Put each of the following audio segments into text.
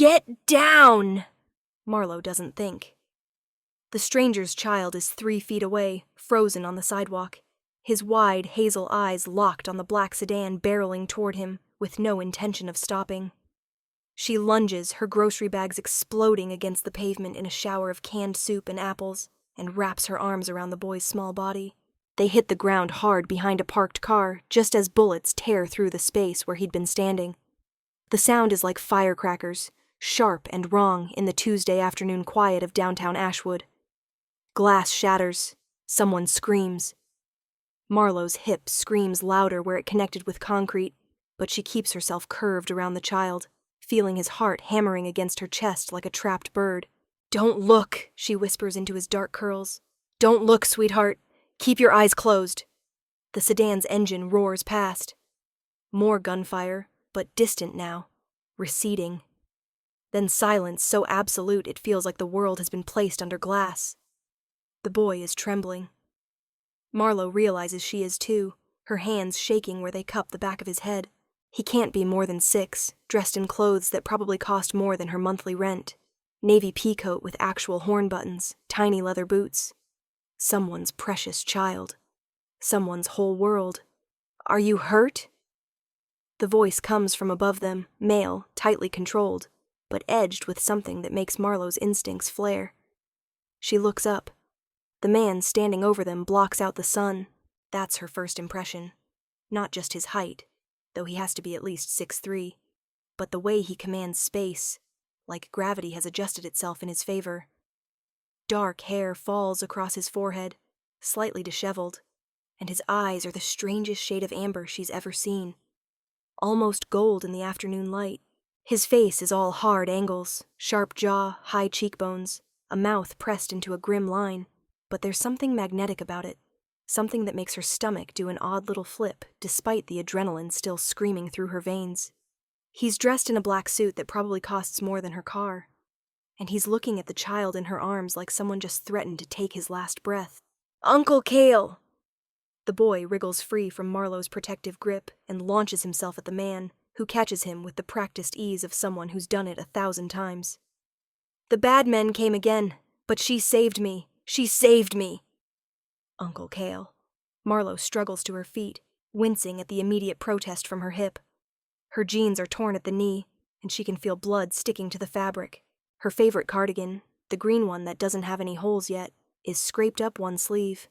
Get down! Marlowe doesn't think. The stranger's child is 3 feet away, frozen on the sidewalk, his wide hazel eyes locked on the black sedan barreling toward him, with no intention of stopping. She lunges, her grocery bags exploding against the pavement in a shower of canned soup and apples, and wraps her arms around the boy's small body. They hit the ground hard behind a parked car, just as bullets tear through the space where he'd been standing. The sound is like firecrackers, sharp and wrong in the Tuesday afternoon quiet of downtown Ashwood. Glass shatters. Someone screams. Marlowe's hip screams louder where it connected with concrete, but she keeps herself curved around the child, feeling his heart hammering against her chest like a trapped bird. "Don't look," she whispers into his dark curls. "Don't look, sweetheart. Keep your eyes closed." The sedan's engine roars past. More gunfire, but distant now, receding. Then silence so absolute it feels like the world has been placed under glass. The boy is trembling. Marlowe realizes she is too, her hands shaking where they cup the back of his head. He can't be more than 6, dressed in clothes that probably cost more than her monthly rent. Navy pea coat with actual horn buttons, tiny leather boots. Someone's precious child. Someone's whole world. "Are you hurt?" The voice comes from above them, male, tightly controlled, but edged with something that makes Marlowe's instincts flare. She looks up. The man standing over them blocks out the sun. That's her first impression. Not just his height, though he has to be at least 6'3", but the way he commands space, like gravity has adjusted itself in his favor. Dark hair falls across his forehead, slightly disheveled, and his eyes are the strangest shade of amber she's ever seen. Almost gold in the afternoon light. His face is all hard angles, sharp jaw, high cheekbones, a mouth pressed into a grim line. But there's something magnetic about it, something that makes her stomach do an odd little flip despite the adrenaline still screaming through her veins. He's dressed in a black suit that probably costs more than her car, and he's looking at the child in her arms like someone just threatened to take his last breath. "Uncle Cale!" The boy wriggles free from Marlowe's protective grip and launches himself at the man, who catches him with the practiced ease of someone who's done it 1,000 times. "The bad men came again, but she saved me. She saved me!" Uncle Cale. Marlowe struggles to her feet, wincing at the immediate protest from her hip. Her jeans are torn at the knee, and she can feel blood sticking to the fabric. Her favorite cardigan, the green one that doesn't have any holes yet, is scraped up one sleeve.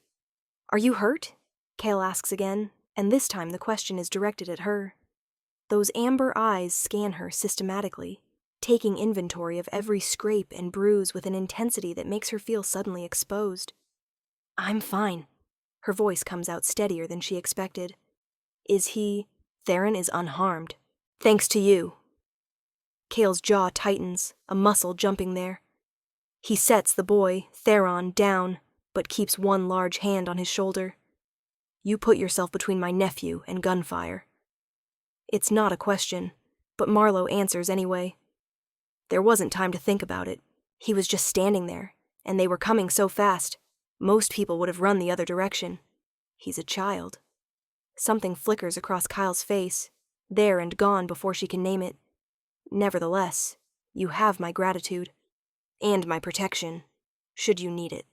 "Are you hurt?" Cale asks again, and this time the question is directed at her. Those amber eyes scan her systematically, taking inventory of every scrape and bruise with an intensity that makes her feel suddenly exposed. "I'm fine." Her voice comes out steadier than she expected. "Is he—" "Theron is unharmed. Thanks to you." Cale's jaw tightens, a muscle jumping there. He sets the boy, Theron, down, but keeps one large hand on his shoulder. "You put yourself between my nephew and gunfire." It's not a question, but Marlowe answers anyway. There wasn't time to think about it. He was just standing there, and they were coming so fast. Most people would have run the other direction. He's a child. Something flickers across Kyle's face, there and gone before she can name it. "Nevertheless, you have my gratitude. And my protection, should you need it."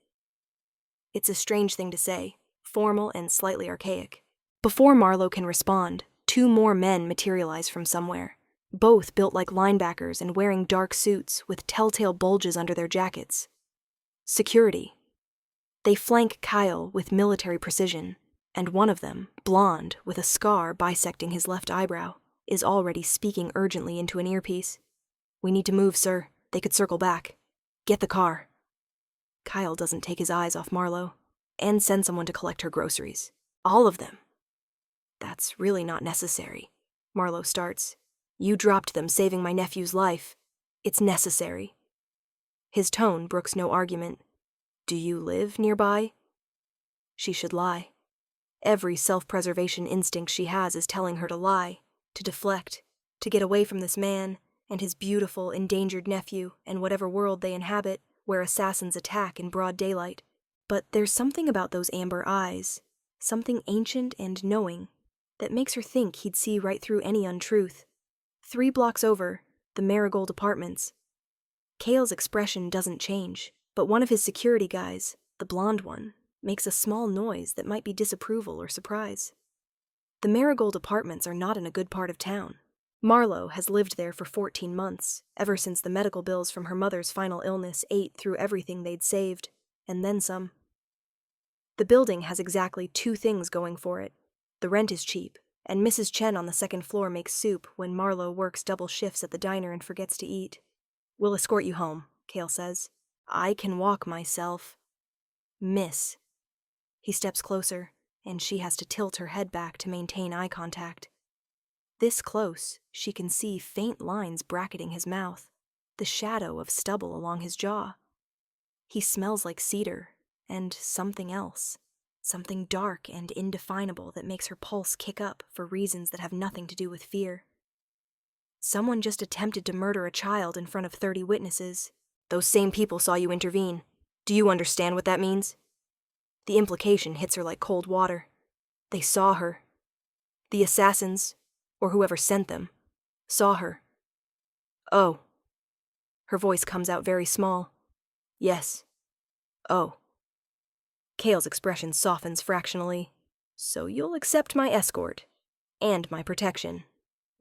It's a strange thing to say, formal and slightly archaic. Before Marlowe can respond, 2 more men materialize from somewhere, both built like linebackers and wearing dark suits with telltale bulges under their jackets. Security. They flank Kyle with military precision, and one of them, blonde, with a scar bisecting his left eyebrow, is already speaking urgently into an earpiece. "We need to move, sir. They could circle back. Get the car." Kyle doesn't take his eyes off Marlowe, and send someone to collect her groceries. All of them. "That's really not necessary," Marlowe starts. "You dropped them, saving my nephew's life. It's necessary." His tone brooks no argument. "Do you live nearby?" She should lie. Every self-preservation instinct she has is telling her to lie, to deflect, to get away from this man and his beautiful, endangered nephew and whatever world they inhabit, where assassins attack in broad daylight. But there's something about those amber eyes, something ancient and knowing, that makes her think he'd see right through any untruth. 3 blocks over, The Marigold Apartments. Cale's expression doesn't change, but one of his security guys, the blonde one, makes a small noise that might be disapproval or surprise. The Marigold Apartments are not in a good part of town. Marlo has lived there for 14 months, ever since the medical bills from her mother's final illness ate through everything they'd saved, and then some. The building has exactly two things going for it. The rent is cheap, and Mrs. Chen on the second floor makes soup when Marlo works double shifts at the diner and forgets to eat. "We'll escort you home," Cale says. "I can walk myself." "Miss." He steps closer, and she has to tilt her head back to maintain eye contact. This close, she can see faint lines bracketing his mouth, the shadow of stubble along his jaw. He smells like cedar, and something else. Something dark and indefinable that makes her pulse kick up for reasons that have nothing to do with fear. Someone just attempted to murder a child in front of 30 witnesses. Those same people saw you intervene. Do you understand what that means? The implication hits her like cold water. They saw her. The assassins, or whoever sent them, saw her. "Oh." Her voice comes out very small. "Yes. Oh." Cale's expression softens fractionally. "So you'll accept my escort. And my protection.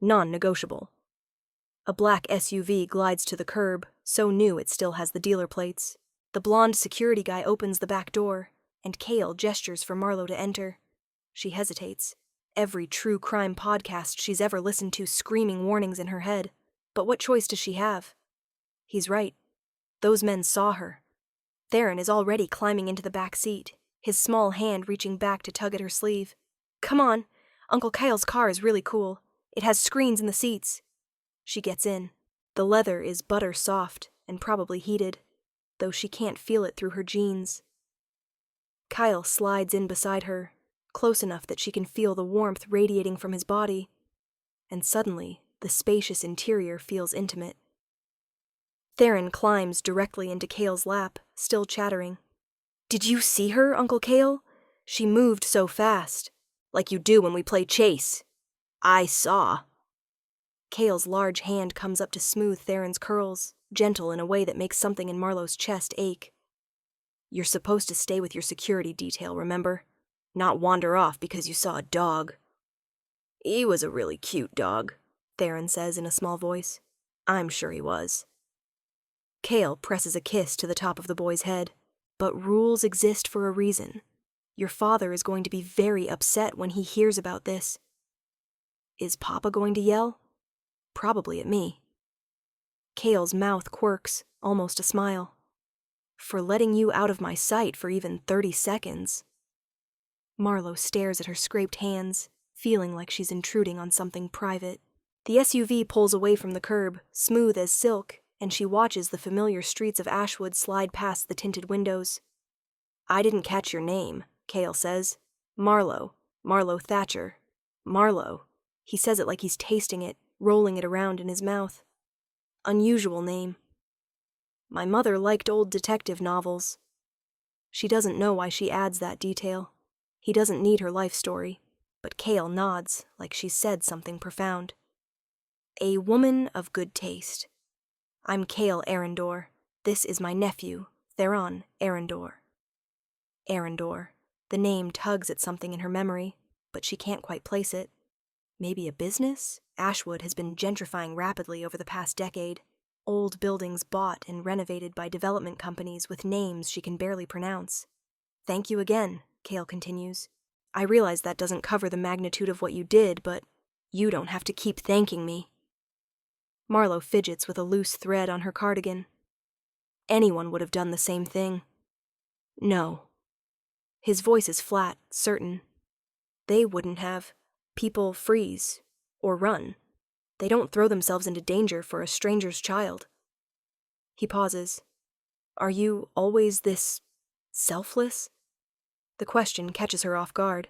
Non-negotiable." A black SUV glides to the curb, so new it still has the dealer plates. The blonde security guy opens the back door, and Cale gestures for Marlo to enter. She hesitates. Every true crime podcast she's ever listened to screaming warnings in her head. But what choice does she have? He's right. Those men saw her. Theron is already climbing into the back seat, his small hand reaching back to tug at her sleeve. "Come on. Uncle Kyle's car is really cool. It has screens in the seats." She gets in. The leather is butter soft and probably heated, though she can't feel it through her jeans. Kyle slides in beside her, close enough that she can feel the warmth radiating from his body, and suddenly the spacious interior feels intimate. Theron climbs directly into Cale's lap, still chattering. "Did you see her, Uncle Cale? She moved so fast. Like you do when we play chase." "I saw." Cale's large hand comes up to smooth Theron's curls, gentle in a way that makes something in Marlo's chest ache. "You're supposed to stay with your security detail, remember? Not wander off because you saw a dog." "He was a really cute dog," Theron says in a small voice. "I'm sure he was." Cale presses a kiss to the top of the boy's head. "But rules exist for a reason. Your father is going to be very upset when he hears about this." "Is Papa going to yell?" "Probably at me." Cale's mouth quirks, almost a smile. "For letting you out of my sight for even 30 seconds. Marlo stares at her scraped hands, feeling like she's intruding on something private. The SUV pulls away from the curb, smooth as silk, and she watches the familiar streets of Ashwood slide past the tinted windows. "I didn't catch your name," Cale says. "Marlo. Marlo Thatcher. Marlo." He says it like he's tasting it, rolling it around in his mouth. Unusual name. "My mother liked old detective novels." She doesn't know why she adds that detail. He doesn't need her life story, but Cale nods like she's said something profound. "A woman of good taste. I'm Cale Arendor. This is my nephew, Theron Arendor." Arendor. The name tugs at something in her memory, but she can't quite place it. Maybe a business? Ashwood has been gentrifying rapidly over the past decade. Old buildings bought and renovated by development companies with names she can barely pronounce. "Thank you again," Cale continues. "I realize that doesn't cover the magnitude of what you did, but you don't have to keep thanking me." Marlo fidgets with a loose thread on her cardigan. "Anyone would have done the same thing." "No." His voice is flat, certain. "They wouldn't have. People freeze. Or run. They don't throw themselves into danger for a stranger's child." He pauses. "Are you always this selfless?" The question catches her off guard.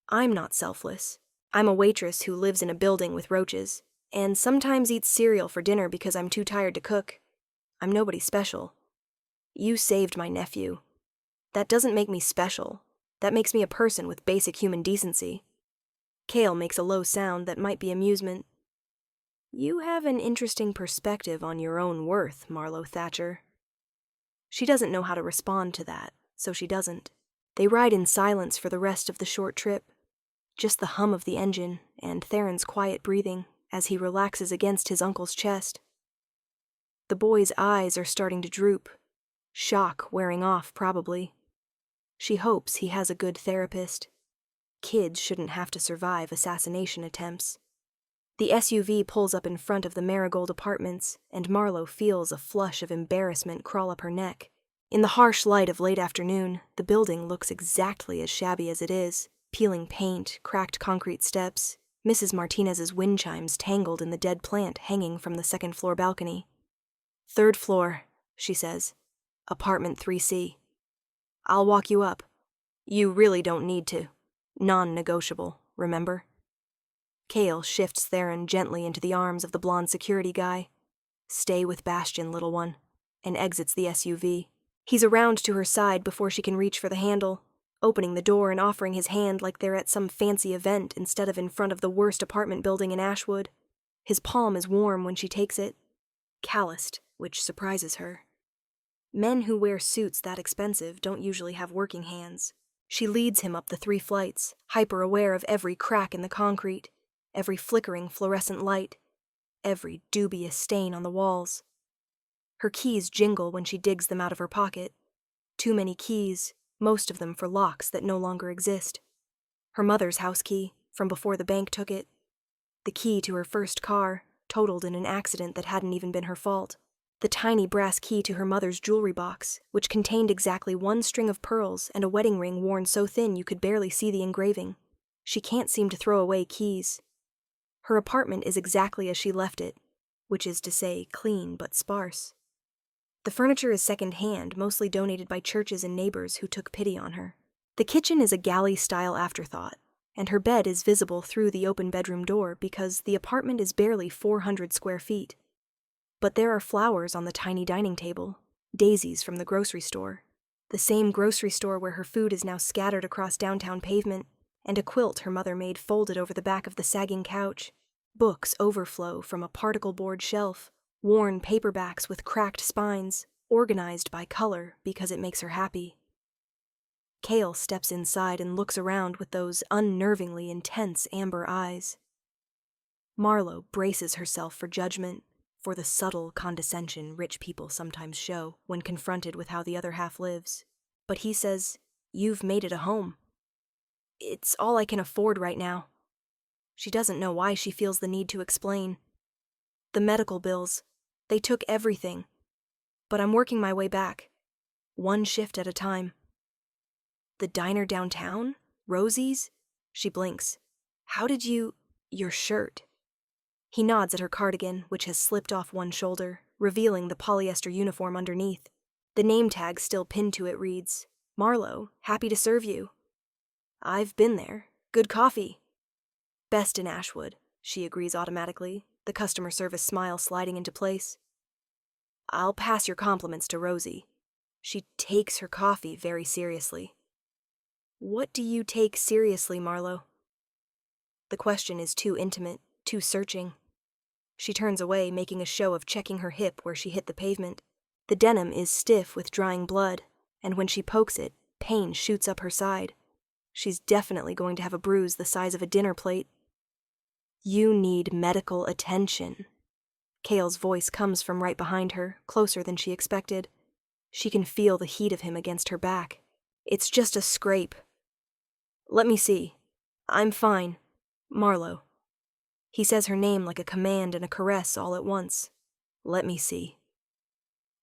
"I'm not selfless. I'm a waitress who lives in a building with roaches, and sometimes eats cereal for dinner because I'm too tired to cook. I'm nobody special. You saved my nephew. That doesn't make me special. That makes me a person with basic human decency." Cale makes a low sound that might be amusement. You have an interesting perspective on your own worth, Marlo Thatcher. She doesn't know how to respond to that, so she doesn't. They ride in silence for the rest of the short trip. Just the hum of the engine and Theron's quiet breathing as he relaxes against his uncle's chest. The boy's eyes are starting to droop, shock wearing off probably. She hopes he has a good therapist. Kids shouldn't have to survive assassination attempts. The SUV pulls up in front of the Marigold Apartments, and Marlo feels a flush of embarrassment crawl up her neck. In the harsh light of late afternoon, the building looks exactly as shabby as it is. Peeling paint, cracked concrete steps, Mrs. Martinez's wind chimes tangled in the dead plant hanging from the second-floor balcony. "Third floor," she says. "Apartment 3C. I'll walk you up. You really don't need to. Non-negotiable, remember?" Cale shifts Theron gently into the arms of the blonde security guy. "Stay with Bastion, little one," and exits the SUV. He's around to her side before she can reach for the handle, opening the door and offering his hand like they're at some fancy event instead of in front of the worst apartment building in Ashwood. His palm is warm when she takes it, calloused, which surprises her. Men who wear suits that expensive don't usually have working hands. She leads him up the 3 flights, hyper-aware of every crack in the concrete, every flickering fluorescent light, every dubious stain on the walls. Her keys jingle when she digs them out of her pocket. Too many keys, most of them for locks that no longer exist. Her mother's house key, from before the bank took it. The key to her first car, totaled in an accident that hadn't even been her fault. The tiny brass key to her mother's jewelry box, which contained exactly 1 string of pearls and a wedding ring worn so thin you could barely see the engraving. She can't seem to throw away keys. Her apartment is exactly as she left it, which is to say, clean but sparse. The furniture is second-hand, mostly donated by churches and neighbors who took pity on her. The kitchen is a galley-style afterthought, and her bed is visible through the open bedroom door because the apartment is barely 400 square feet. But there are flowers on the tiny dining table, daisies from the grocery store, the same grocery store where her food is now scattered across downtown pavement, and a quilt her mother made folded over the back of the sagging couch. Books overflow from a particle board shelf, worn paperbacks with cracked spines, organized by color because it makes her happy. Cale steps inside and looks around with those unnervingly intense amber eyes. Marlo braces herself for judgment, for the subtle condescension rich people sometimes show when confronted with how the other half lives. But he says, "You've made it a home." "It's all I can afford right now." She doesn't know why she feels the need to explain. "The medical bills, they took everything. But I'm working my way back, 1 shift at a time." "The diner downtown? Rosie's?" She blinks. "How did you... your shirt?" He nods at her cardigan, which has slipped off one shoulder, revealing the polyester uniform underneath. The name tag still pinned to it reads, "Marlo, happy to serve you." "I've been there. Good coffee." "Best in Ashwood," she agrees automatically, the customer service smile sliding into place. "I'll pass your compliments to Rosie. She takes her coffee very seriously." "What do you take seriously, Marlo?" The question is too intimate, too searching. She turns away, making a show of checking her hip where she hit the pavement. The denim is stiff with drying blood, and when she pokes it, pain shoots up her side. She's definitely going to have a bruise the size of a dinner plate. "You need medical attention." Cale's voice comes from right behind her, closer than she expected. She can feel the heat of him against her back. "It's just a scrape." "Let me see. I'm fine. Marlo." He says her name like a command and a caress all at once. "Let me see."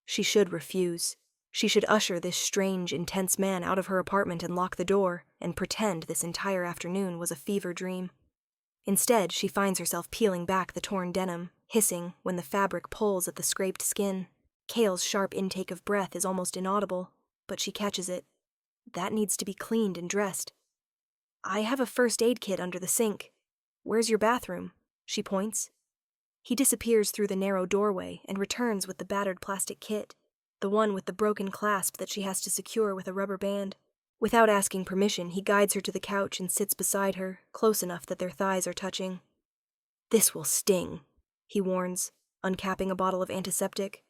She should refuse. She should usher this strange, intense man out of her apartment and lock the door, and pretend this entire afternoon was a fever dream. Instead, she finds herself peeling back the torn denim, hissing when the fabric pulls at the scraped skin. Cale's sharp intake of breath is almost inaudible, but she catches it. That needs to be cleaned and dressed. "I have a first aid kit under the sink. Where's your bathroom?" She points. He disappears through the narrow doorway and returns with the battered plastic kit, the one with the broken clasp that she has to secure with a rubber band. Without asking permission, he guides her to the couch and sits beside her, close enough that their thighs are touching. "This will sting," he warns, uncapping a bottle of antiseptic.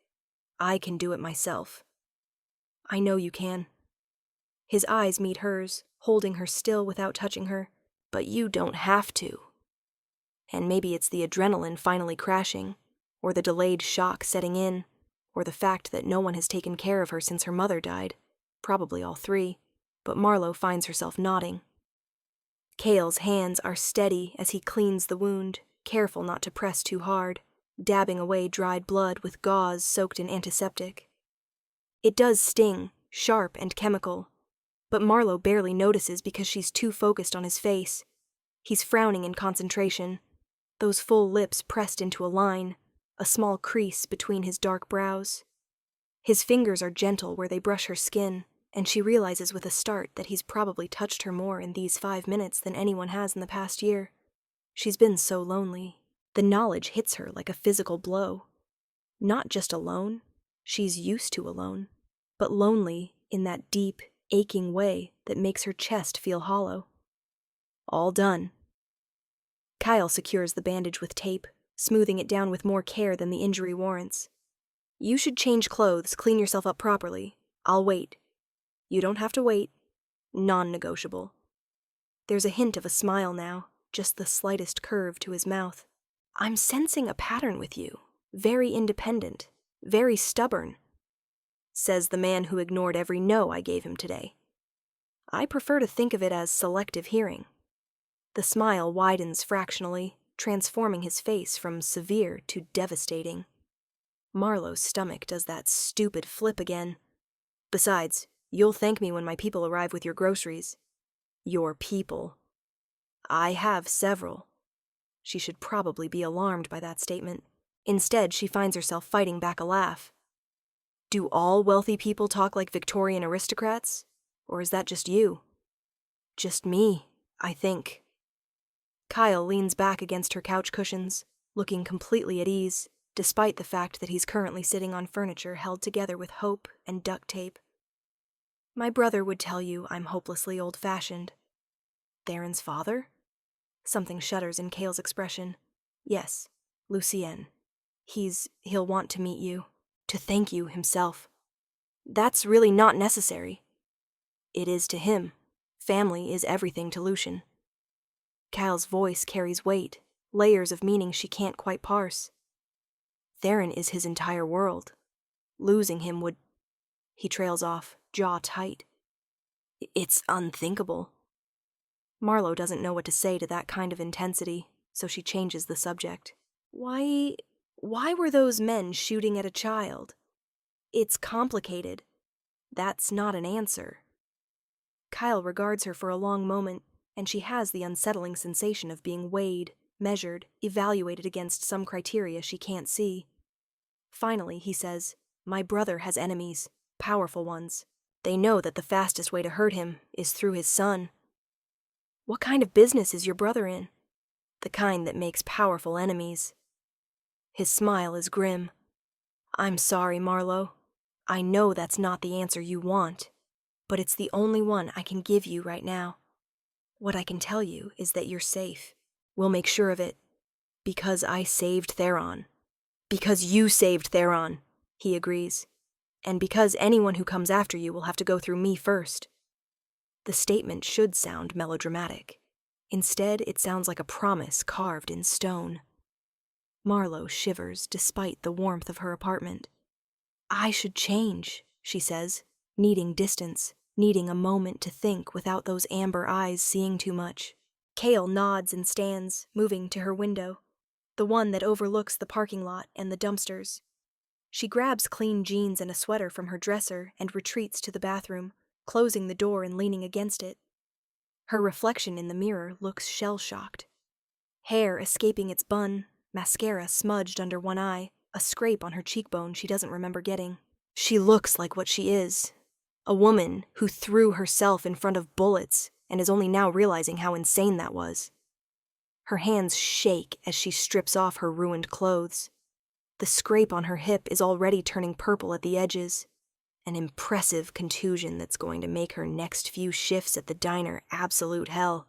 I can do it myself. I know you can. His eyes meet hers, holding her still without touching her. But you don't have to. And maybe it's the adrenaline finally crashing, or the delayed shock setting in, or the fact that no one has taken care of her since her mother died. Probably all three, but Marlo finds herself nodding. Cale's hands are steady as he cleans the wound, careful not to press too hard, dabbing away dried blood with gauze soaked in antiseptic. It does sting, sharp and chemical, but Marlo barely notices because she's too focused on his face. He's frowning in concentration, those full lips pressed into a line, a small crease between his dark brows. His fingers are gentle where they brush her skin, and she realizes with a start that he's probably touched her more in these 5 minutes than anyone has in the past year. She's been so lonely. The knowledge hits her like a physical blow. Not just alone, she's used to alone, but lonely in that deep, aching way that makes her chest feel hollow. All done. Kyle secures the bandage with tape, smoothing it down with more care than the injury warrants. You should change clothes, clean yourself up properly. I'll wait. You don't have to wait. Non-negotiable. There's a hint of a smile now, just the slightest curve to his mouth. I'm sensing a pattern with you. Very independent. Very stubborn. Says the man who ignored every no I gave him today. I prefer to think of it as selective hearing. The smile widens fractionally, transforming his face from severe to devastating. Marlo's stomach does that stupid flip again. Besides, you'll thank me when my people arrive with your groceries. Your people. I have several. She should probably be alarmed by that statement. Instead, she finds herself fighting back a laugh. Do all wealthy people talk like Victorian aristocrats? Or is that just you? Just me, I think. Kyle leans back against her couch cushions, looking completely at ease, despite the fact that he's currently sitting on furniture held together with hope and duct tape. My brother would tell you I'm hopelessly old-fashioned. Theron's father? Something shudders in Cale's expression. Yes, Lucien. He'll want to meet you, to thank you himself. That's really not necessary. It is to him. Family is everything to Lucien. Kyle's voice carries weight, layers of meaning she can't quite parse. Theron is his entire world. Losing him would... He trails off, jaw tight. It's unthinkable. Marlo doesn't know what to say to that kind of intensity, so she changes the subject. Why were those men shooting at a child? It's complicated. That's not an answer. Kyle regards her for a long moment, and she has the unsettling sensation of being weighed, measured, evaluated against some criteria she can't see. Finally, he says, My brother has enemies, powerful ones. They know that the fastest way to hurt him is through his son. What kind of business is your brother in? The kind that makes powerful enemies. His smile is grim. I'm sorry, Marlo. I know that's not the answer you want, but it's the only one I can give you right now. What I can tell you is that you're safe. We'll make sure of it. Because I saved Theron. Because you saved Theron, he agrees. And because anyone who comes after you will have to go through me first. The statement should sound melodramatic. Instead, it sounds like a promise carved in stone. Marlo shivers despite the warmth of her apartment. I should change, she says, needing distance, needing a moment to think without those amber eyes seeing too much. Cale nods and stands, moving to her window, the one that overlooks the parking lot and the dumpsters. She grabs clean jeans and a sweater from her dresser and retreats to the bathroom, closing the door and leaning against it. Her reflection in the mirror looks shell-shocked. Hair escaping its bun, mascara smudged under one eye, a scrape on her cheekbone she doesn't remember getting. She looks like what she is. A woman who threw herself in front of bullets and is only now realizing how insane that was. Her hands shake as she strips off her ruined clothes. The scrape on her hip is already turning purple at the edges. An impressive contusion that's going to make her next few shifts at the diner absolute hell.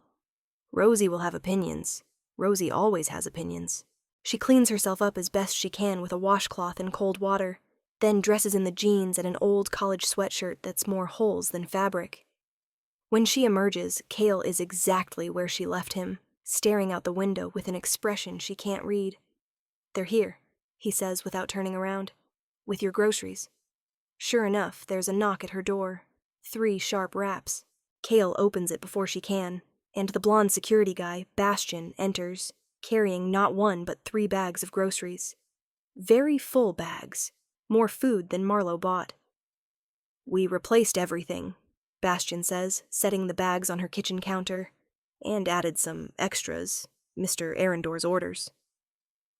Rosie will have opinions. Rosie always has opinions. She cleans herself up as best she can with a washcloth and cold water, then dresses in the jeans and an old college sweatshirt that's more holes than fabric. When she emerges, Cale is exactly where she left him, staring out the window with an expression she can't read. "They're here," he says without turning around, "with your groceries." Sure enough, there's a knock at her door. 3 sharp raps. Cale opens it before she can, and the blonde security guy, Bastian, enters, carrying not 1 but 3 bags of groceries. Very full bags, more food than Marlowe bought. "We replaced everything," Bastian says, setting the bags on her kitchen counter, "and added some extras, Mr. Arendor's orders."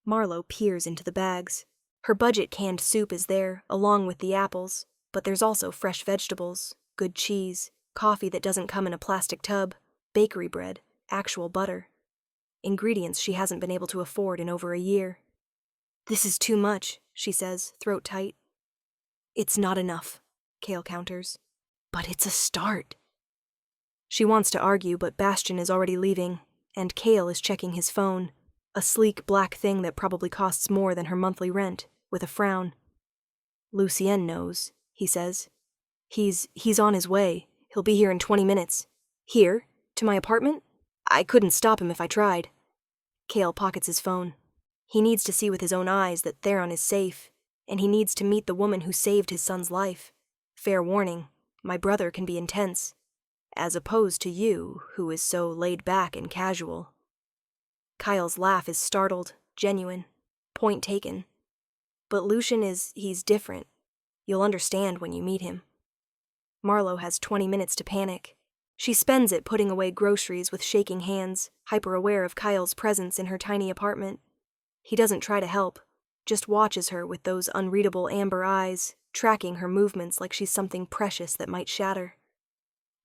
Marlowe peers into the bags. Her budget canned soup is there, along with the apples, but there's also fresh vegetables, good cheese, coffee that doesn't come in a plastic tub, bakery bread, actual butter. Ingredients she hasn't been able to afford in over a year. "This is too much," she says, throat tight. "It's not enough," Cale counters. "But it's a start." She wants to argue, but Bastian is already leaving, and Cale is checking his phone, a sleek black thing that probably costs more than her monthly rent, with a frown. "Lucien knows," he says. He's on his way. He'll be here in 20 minutes. Here? To my apartment? I couldn't stop him if I tried." Cale pockets his phone. He needs to see with his own eyes that Theron is safe, and he needs to meet the woman who saved his son's life. Fair warning, my brother can be intense, as opposed to you, who is so laid back and casual. Kyle's laugh is startled, genuine, point taken. But Lucien he's different. You'll understand when you meet him. Marlowe has 20 minutes to panic. She spends it putting away groceries with shaking hands, hyper-aware of Kyle's presence in her tiny apartment. He doesn't try to help, just watches her with those unreadable amber eyes, tracking her movements like she's something precious that might shatter.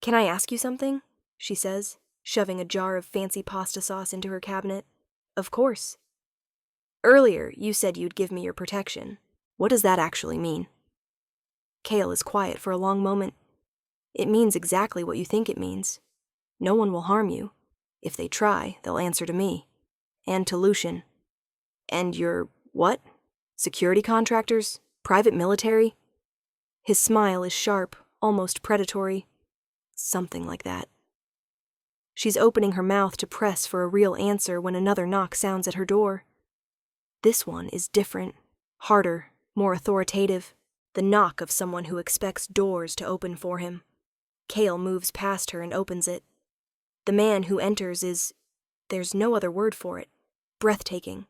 "Can I ask you something?" she says, shoving a jar of fancy pasta sauce into her cabinet. "Of course." "Earlier, you said you'd give me your protection. What does that actually mean?" Cale is quiet for a long moment. "It means exactly what you think it means. No one will harm you. If they try, they'll answer to me. And to Lucien. And your what? Security contractors? Private military?" His smile is sharp, almost predatory. "Something like that." She's opening her mouth to press for a real answer when another knock sounds at her door. This one is different, harder, more authoritative, the knock of someone who expects doors to open for him. Cale moves past her and opens it. The man who enters there's no other word for it, breathtaking.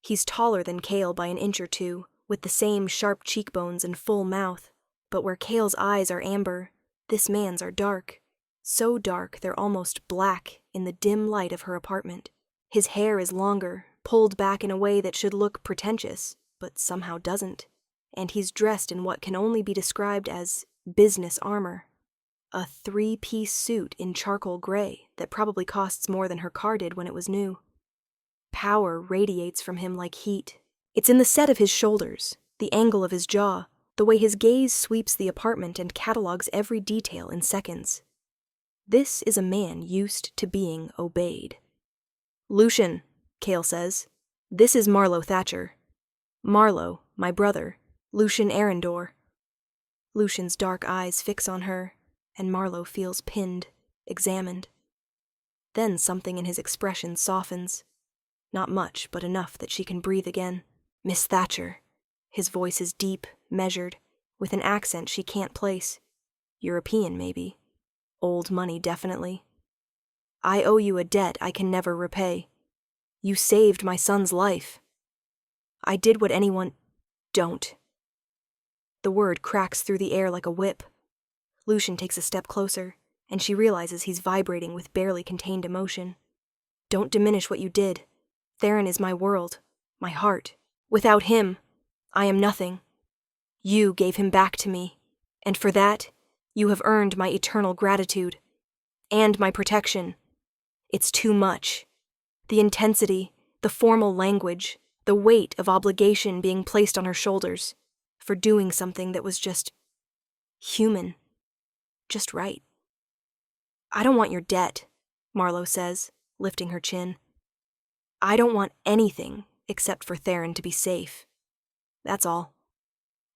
He's taller than Cale by an inch or two, with the same sharp cheekbones and full mouth, but where Cale's eyes are amber, this man's are dark. So dark they're almost black in the dim light of her apartment. His hair is longer, pulled back in a way that should look pretentious, but somehow doesn't, and he's dressed in what can only be described as business armor. A 3-piece suit in charcoal gray that probably costs more than her car did when it was new. Power radiates from him like heat. It's in the set of his shoulders, the angle of his jaw, the way his gaze sweeps the apartment and catalogs every detail in seconds. This is a man used to being obeyed. "Lucien," Cale says, "this is Marlowe Thatcher. Marlowe, my brother, Lucien Arendor." Lucien's dark eyes fix on her, and Marlowe feels pinned, examined. Then something in his expression softens. Not much, but enough that she can breathe again. "Miss Thatcher." His voice is deep, measured, with an accent she can't place. European, maybe. Old money, definitely. "I owe you a debt I can never repay. You saved my son's life. I did what anyone... Don't." The word cracks through the air like a whip. Lucien takes a step closer, and she realizes he's vibrating with barely contained emotion. "Don't diminish what you did. Theron is my world, my heart. Without him, I am nothing. You gave him back to me, and for that, you have earned my eternal gratitude. And my protection. It's too much. The intensity, the formal language, the weight of obligation being placed on her shoulders, for doing something that was just human. Just right." "I don't want your debt," Marlowe says, lifting her chin. "I don't want anything except for Theron to be safe. That's all.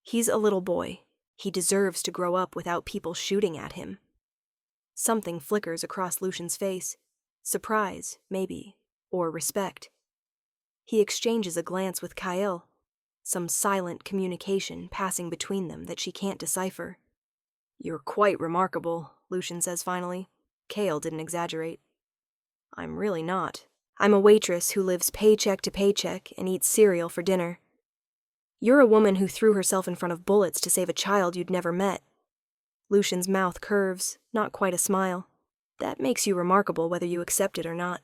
He's a little boy. He deserves to grow up without people shooting at him. Something flickers across Lucian's face. Surprise, maybe, or respect. He exchanges a glance with Kyle, some silent communication passing between them that she can't decipher. "You're quite remarkable," Lucian says finally. Kale didn't exaggerate. "I'm really not. I'm a waitress who lives paycheck to paycheck and eats cereal for dinner. You're a woman who threw herself in front of bullets to save a child you'd never met." Lucian's mouth curves, not quite a smile. "That makes you remarkable whether you accept it or not."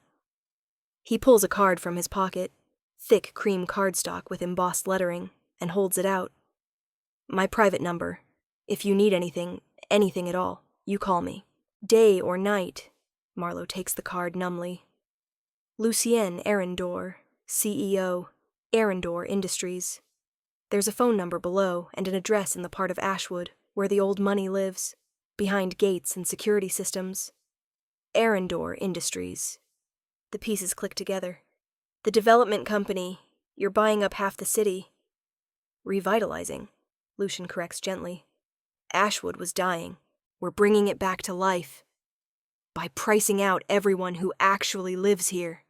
He pulls a card from his pocket, thick cream cardstock with embossed lettering, and holds it out. "My private number. If you need anything at all, you call me. Day or night." Marlowe takes the card numbly. "Lucien Arendor, CEO, Arendor Industries." There's a phone number below and an address in the part of Ashwood where the old money lives, behind gates and security systems. Arendor Industries. The pieces click together. "The development company. You're buying up half the city." "Revitalizing," Lucian corrects gently. "Ashwood was dying. We're bringing it back to life. By pricing out everyone who actually lives here."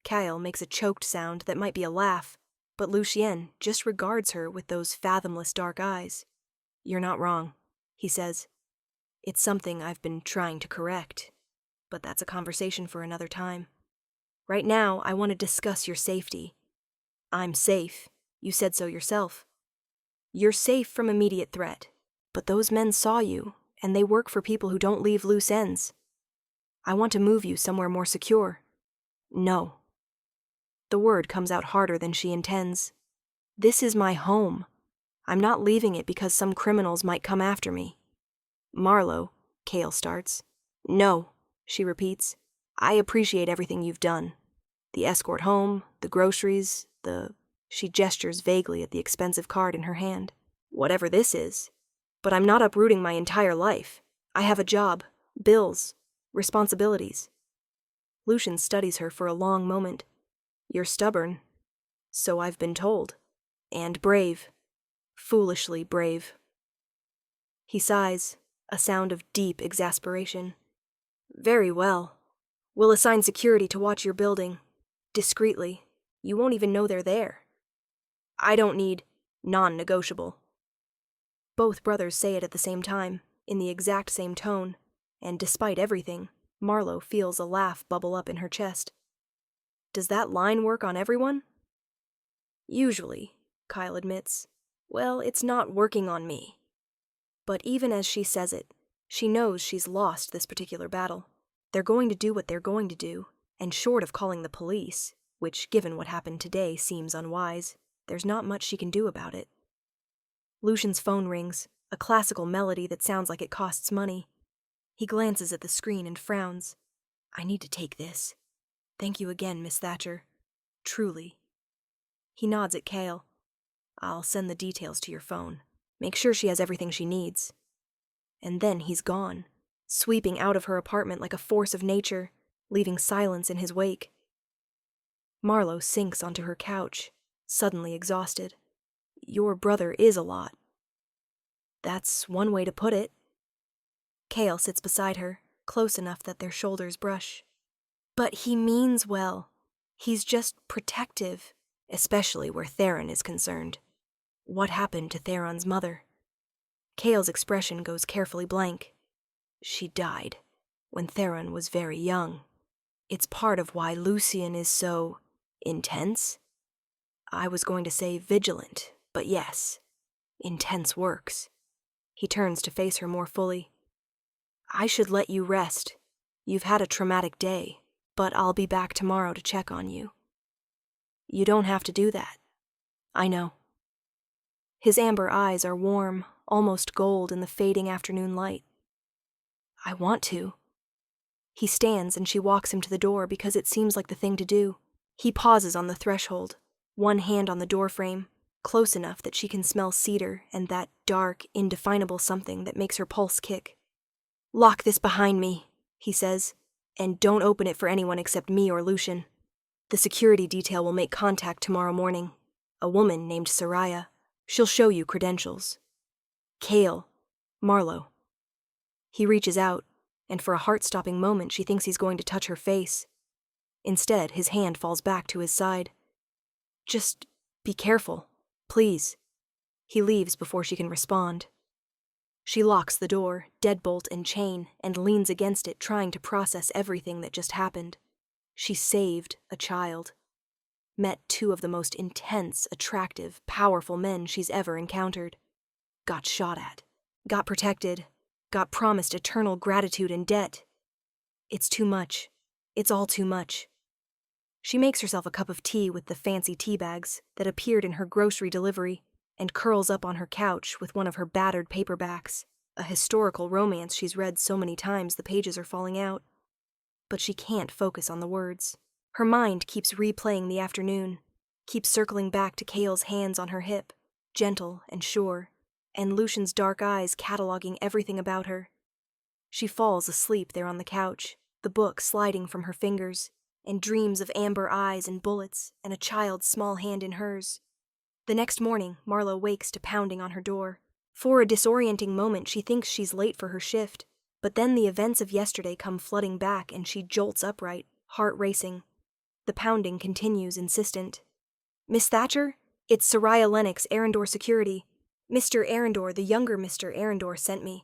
Kyle makes a choked sound that might be a laugh, but Lucien just regards her with those fathomless dark eyes. "You're not wrong," he says. "It's something I've been trying to correct, but that's a conversation for another time. Right now, I want to discuss your safety. I'm safe. You said so yourself. You're safe from immediate threat, but those men saw you, and they work for people who don't leave loose ends. I want to move you somewhere more secure." "No." The word comes out harder than she intends. "This is my home. I'm not leaving it because some criminals might come after me." "Marlowe," Kale starts. "No," she repeats. "I appreciate everything you've done. The escort home, the groceries, She gestures vaguely at the expensive card in her hand. "Whatever this is. But I'm not uprooting my entire life. I have a job, bills, responsibilities." Lucian studies her for a long moment. "You're stubborn. So I've been told. And brave. Foolishly brave." He sighs, a sound of deep exasperation. "Very well. We'll assign security to watch your building. Discreetly. You won't even know they're there. I don't need non-negotiable." Both brothers say it at the same time, in the exact same tone, and despite everything, Marlowe feels a laugh bubble up in her chest. "Does that line work on everyone?" "Usually," Kyle admits. "Well, it's not working on me." But even as she says it, she knows she's lost this particular battle. They're going to do what they're going to do, and short of calling the police, which, given what happened today, seems unwise, there's not much she can do about it. Lucian's phone rings, a classical melody that sounds like it costs money. He glances at the screen and frowns. "I need to take this. Thank you again, Miss Thatcher. Truly." He nods at Kale. "I'll send the details to your phone. Make sure she has everything she needs." And then he's gone, sweeping out of her apartment like a force of nature, leaving silence in his wake. Marlowe sinks onto her couch, suddenly exhausted. "Your brother is a lot." "That's one way to put it." Kale sits beside her, close enough that their shoulders brush. "But he means well. He's just protective, especially where Theron is concerned." "What happened to Theron's mother?" Kale's expression goes carefully blank. "She died when Theron was very young. It's part of why Lucien is so intense. I was going to say vigilant, but yes, intense works." He turns to face her more fully. "I should let you rest. You've had a traumatic day, but I'll be back tomorrow to check on you." "You don't have to do that." "I know." His amber eyes are warm, almost gold in the fading afternoon light. "I want to." He stands and she walks him to the door because it seems like the thing to do. He pauses on the threshold, one hand on the doorframe, close enough that she can smell cedar and that dark, indefinable something that makes her pulse kick. "Lock this behind me," he says, "and don't open it for anyone except me or Lucian." The security detail will make contact tomorrow morning. A woman named Soraya. She'll show you credentials. Cale. Marlowe. He reaches out, and for a heart-stopping moment she thinks he's going to touch her face. Instead, his hand falls back to his side. Just be careful, please. He leaves before she can respond. She locks the door, deadbolt and chain, and leans against it, trying to process everything that just happened. She saved a child. Met two of the most intense, attractive, powerful men she's ever encountered. Got shot at. Got protected. Got promised eternal gratitude and debt. It's too much. It's all too much. She makes herself a cup of tea with the fancy tea bags that appeared in her grocery delivery and curls up on her couch with one of her battered paperbacks, a historical romance she's read so many times the pages are falling out. But she can't focus on the words. Her mind keeps replaying the afternoon, keeps circling back to Cale's hands on her hip, gentle and sure, and Lucian's dark eyes cataloging everything about her. She falls asleep there on the couch, the book sliding from her fingers, and dreams of amber eyes and bullets and a child's small hand in hers. The next morning, Marlowe wakes to pounding on her door. For a disorienting moment, she thinks she's late for her shift, but then the events of yesterday come flooding back and she jolts upright, heart racing. The pounding continues, insistent. Miss Thatcher? It's Soraya Lennox, Arendor Security. Mr. Arendor, the younger Mr. Arendor, sent me.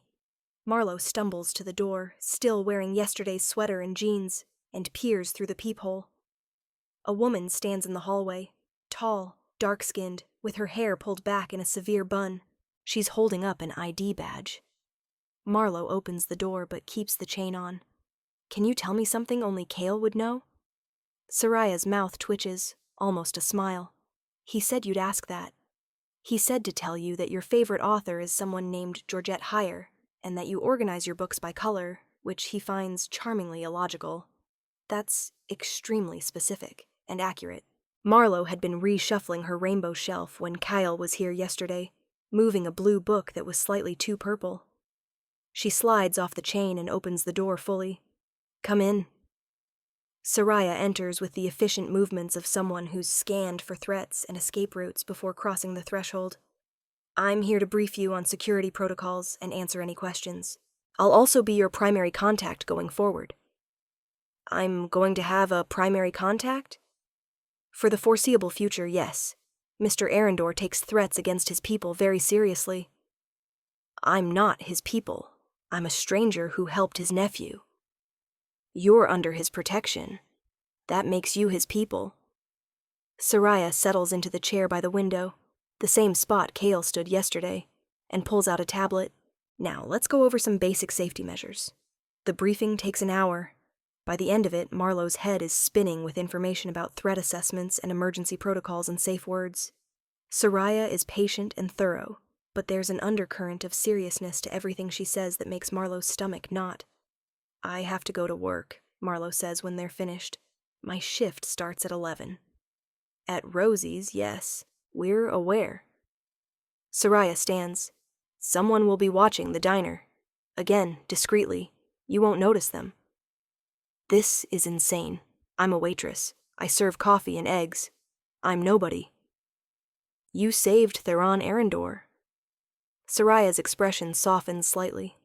Marlowe stumbles to the door, still wearing yesterday's sweater and jeans, and peers through the peephole. A woman stands in the hallway, tall, dark-skinned, with her hair pulled back in a severe bun. She's holding up an ID badge. Marlowe opens the door but keeps the chain on. Can you tell me something only Cale would know? Soraya's mouth twitches, almost a smile. He said you'd ask that. He said to tell you that your favorite author is someone named Georgette Heyer, and that you organize your books by color, which he finds charmingly illogical. That's extremely specific and accurate. Marlowe had been reshuffling her rainbow shelf when Kyle was here yesterday, moving a blue book that was slightly too purple. She slides off the chain and opens the door fully. Come in. Soraya enters with the efficient movements of someone who's scanned for threats and escape routes before crossing the threshold. I'm here to brief you on security protocols and answer any questions. I'll also be your primary contact going forward. I'm going to have a primary contact? For the foreseeable future, yes. Mr. Arendor takes threats against his people very seriously. I'm not his people. I'm a stranger who helped his nephew. You're under his protection. That makes you his people. Soraya settles into the chair by the window, the same spot Cale stood yesterday, and pulls out a tablet. Now, let's go over some basic safety measures. The briefing takes an hour. By the end of it, Marlowe's head is spinning with information about threat assessments and emergency protocols and safe words. Soraya is patient and thorough, but there's an undercurrent of seriousness to everything she says that makes Marlowe's stomach knot. I have to go to work, Marlowe says when they're finished. My shift starts at 11. At Rosie's, yes. We're aware. Soraya stands. Someone will be watching the diner. Again, discreetly. You won't notice them. This is insane. I'm a waitress. I serve coffee and eggs. I'm nobody. You saved Theron Arendor. Soraya's expression softens slightly.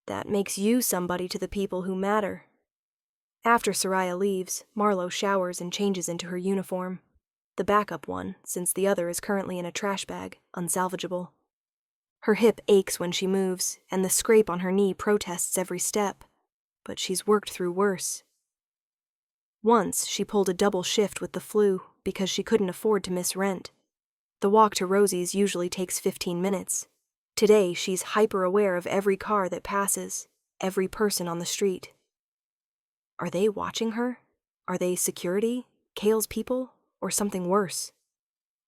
That makes you somebody to the people who matter. After Soraya leaves, Marlowe showers and changes into her uniform. The backup one, since the other is currently in a trash bag, unsalvageable. Her hip aches when she moves, and the scrape on her knee protests every step. But she's worked through worse. Once, she pulled a double shift with the flu because she couldn't afford to miss rent. The walk to Rosie's usually takes 15 minutes. Today, she's hyper-aware of every car that passes, every person on the street. Are they watching her? Are they security, Cale's people, or something worse?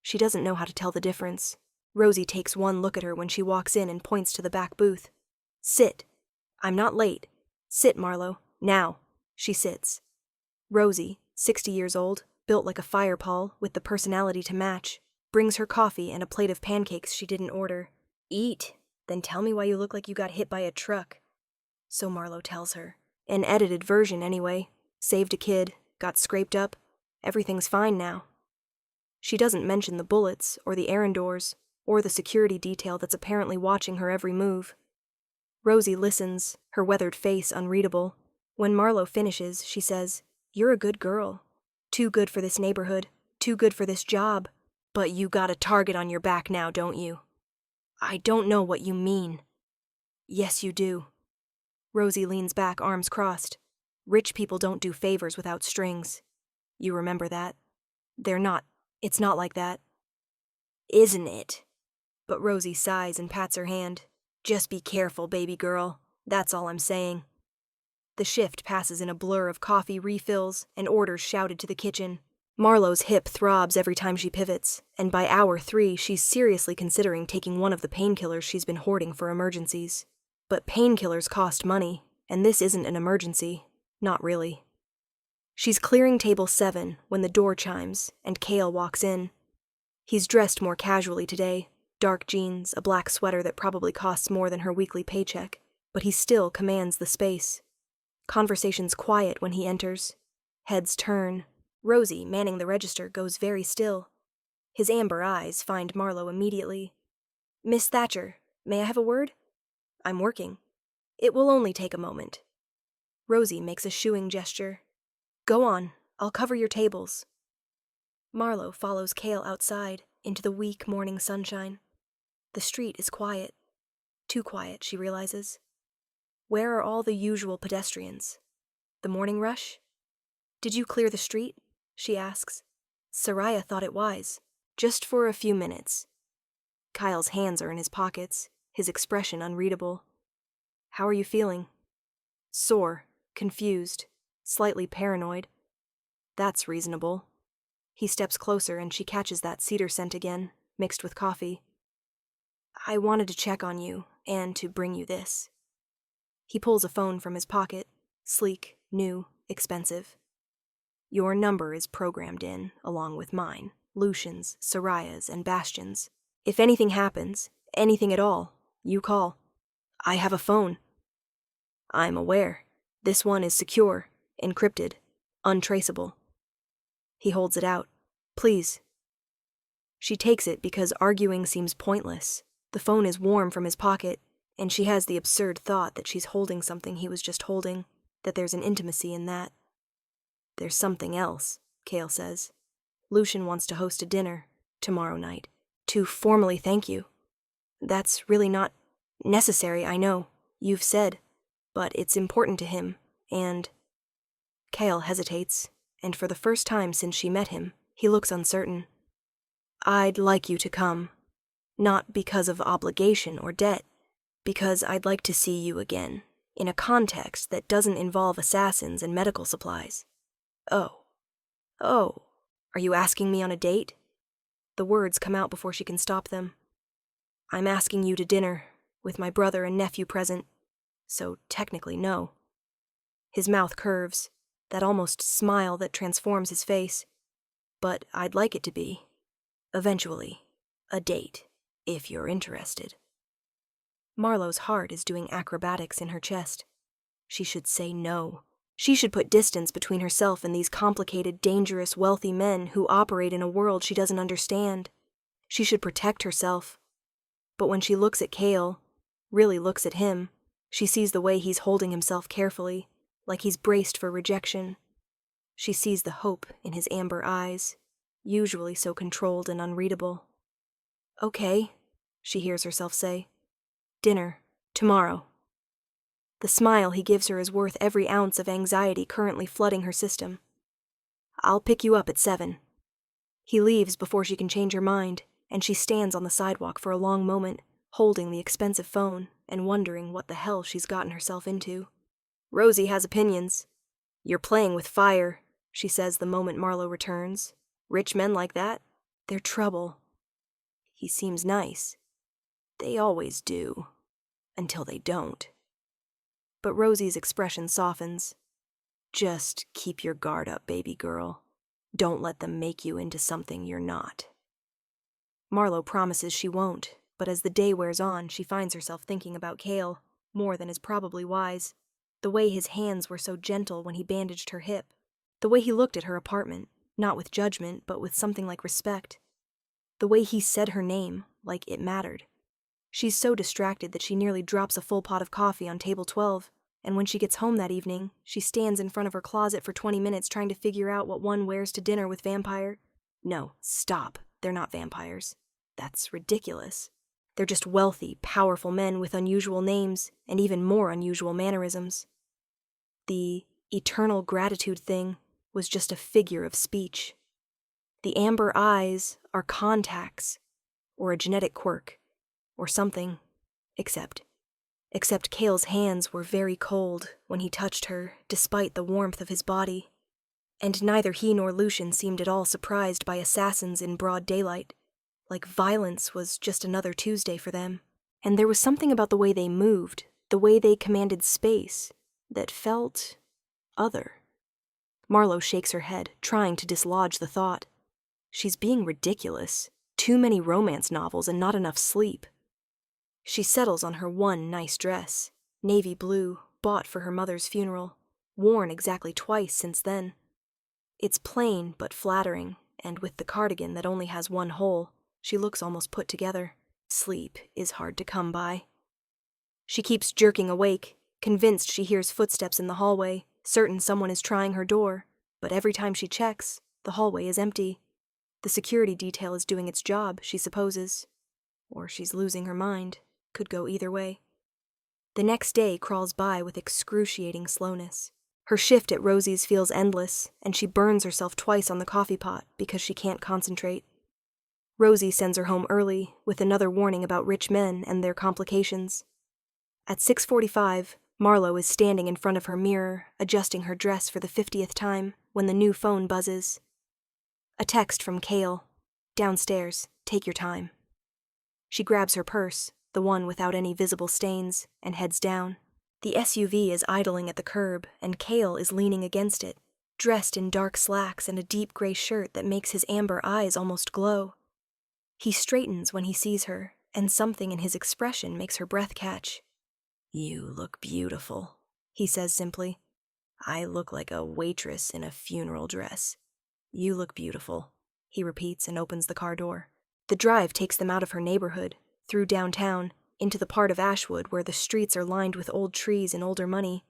She doesn't know how to tell the difference. Rosie takes one look at her when she walks in and points to the back booth. Sit. I'm not late. Sit, Marlowe. Now. She sits. Rosie, 60 years old, built like a fire pole, with the personality to match, brings her coffee and a plate of pancakes she didn't order. Eat. Then tell me why you look like you got hit by a truck. So Marlowe tells her. An edited version, anyway. Saved a kid, got scraped up. Everything's fine now. She doesn't mention the bullets, or the errandors, or the security detail that's apparently watching her every move. Rosie listens, her weathered face unreadable. When Marlowe finishes, she says, "You're a good girl. Too good for this neighborhood, too good for this job. But you got a target on your back now, don't you?" "I don't know what you mean." "Yes, you do." Rosie leans back, arms crossed. "Rich people don't do favors without strings. You remember that? It's not like that." "Isn't it?" But Rosie sighs and pats her hand. "Just be careful, baby girl. That's all I'm saying." The shift passes in a blur of coffee refills and orders shouted to the kitchen. Marlowe's hip throbs every time she pivots, and by hour 3 she's seriously considering taking one of the painkillers she's been hoarding for emergencies. But painkillers cost money, and this isn't an emergency. Not really. She's clearing table 7 when the door chimes, and Cale walks in. He's dressed more casually today, dark jeans, a black sweater that probably costs more than her weekly paycheck, but he still commands the space. Conversation's quiet when he enters. Heads turn. Rosie, manning the register, goes very still. His amber eyes find Marlowe immediately. "Miss Thatcher, may I have a word?" "I'm working." "It will only take a moment." Rosie makes a shooing gesture. "Go on, I'll cover your tables." Marlowe follows Cale outside, into the weak morning sunshine. The street is quiet. Too quiet, she realizes. Where are all the usual pedestrians? The morning rush? "Did you clear the street?" she asks. Soraya thought it wise. "Just for a few minutes." Kyle's hands are in his pockets, his expression unreadable. "How are you feeling?" "Sore, confused, slightly paranoid." "That's reasonable." He steps closer and she catches that cedar scent again, mixed with coffee. "I wanted to check on you, and to bring you this." He pulls a phone from his pocket, sleek, new, expensive. "Your number is programmed in, along with mine, Lucian's, Soraya's, and Bastion's. If anything happens, anything at all, you call." "I have a phone." "I'm aware. This one is secure, encrypted, untraceable." He holds it out. "Please." She takes it because arguing seems pointless. The phone is warm from his pocket, and she has the absurd thought that she's holding something he was just holding, that there's an intimacy in that. "There's something else," Cale says. "Lucian wants to host a dinner, tomorrow night, to formally thank you." "That's really not necessary, I know. You've said. But it's important to him, and—" Cale hesitates, and for the first time since she met him, he looks uncertain. "I'd like you to come. Not because of obligation or debt, because I'd like to see you again, in a context that doesn't involve assassins and medical supplies." Oh. Are you asking me on a date?" The words come out before she can stop them. "I'm asking you to dinner, with my brother and nephew present, so technically no." His mouth curves, that almost smile that transforms his face. "But I'd like it to be, eventually, a date, if you're interested." Marlowe's heart is doing acrobatics in her chest. She should say no. She should put distance between herself and these complicated, dangerous, wealthy men who operate in a world she doesn't understand. She should protect herself. But when she looks at Cale, really looks at him, she sees the way he's holding himself carefully, like he's braced for rejection. She sees the hope in his amber eyes, usually so controlled and unreadable. "Okay," she hears herself say. "Dinner, tomorrow." The smile he gives her is worth every ounce of anxiety currently flooding her system. "I'll pick you up at 7. He leaves before she can change her mind, and she stands on the sidewalk for a long moment, holding the expensive phone and wondering what the hell she's gotten herself into. Rosie has opinions. "You're playing with fire," she says the moment Marlowe returns. "Rich men like that, they're trouble." He seems nice. They always do. Until they don't. But Rosie's expression softens. "Just keep your guard up, baby girl. Don't let them make you into something you're not." Marlowe promises she won't, but as the day wears on, she finds herself thinking about Cale, more than is probably wise. The way his hands were so gentle when he bandaged her hip. The way he looked at her apartment, not with judgment, but with something like respect. The way he said her name, like it mattered. She's so distracted that she nearly drops a full pot of coffee on table 12, and when she gets home that evening, she stands in front of her closet for 20 minutes trying to figure out what one wears to dinner with vampire. No, stop. They're not vampires. That's ridiculous. They're just wealthy, powerful men with unusual names and even more unusual mannerisms. The eternal gratitude thing was just a figure of speech. The amber eyes are contacts, or a genetic quirk, or something, except Cale's hands were very cold when he touched her, despite the warmth of his body, and neither he nor Lucian seemed at all surprised by assassins in broad daylight, like violence was just another Tuesday for them, and there was something about the way they moved, the way they commanded space, that felt other. Marlowe shakes her head, trying to dislodge the thought. She's being ridiculous. Too many romance novels and not enough sleep. She settles on her one nice dress, navy blue, bought for her mother's funeral, worn exactly twice since then. It's plain but flattering, and with the cardigan that only has one hole, she looks almost put together. Sleep is hard to come by. She keeps jerking awake, convinced she hears footsteps in the hallway, certain someone is trying her door, but every time she checks, the hallway is empty. The security detail is doing its job, she supposes. Or she's losing her mind. Could go either way. The next day crawls by with excruciating slowness. Her shift at Rosie's feels endless, and she burns herself twice on the coffee pot because she can't concentrate. Rosie sends her home early, with another warning about rich men and their complications. At 6:45, Marlowe is standing in front of her mirror, adjusting her dress for the 50th time, when the new phone buzzes. A text from Cale. Downstairs, take your time. She grabs her purse, the one without any visible stains, and heads down. The SUV is idling at the curb, and Cale is leaning against it, dressed in dark slacks and a deep gray shirt that makes his amber eyes almost glow. He straightens when he sees her, and something in his expression makes her breath catch. "You look beautiful," he says simply. "I look like a waitress in a funeral dress. You look beautiful," he repeats and opens the car door. The drive takes them out of her neighborhood, through downtown, into the part of Ashwood where the streets are lined with old trees and older money.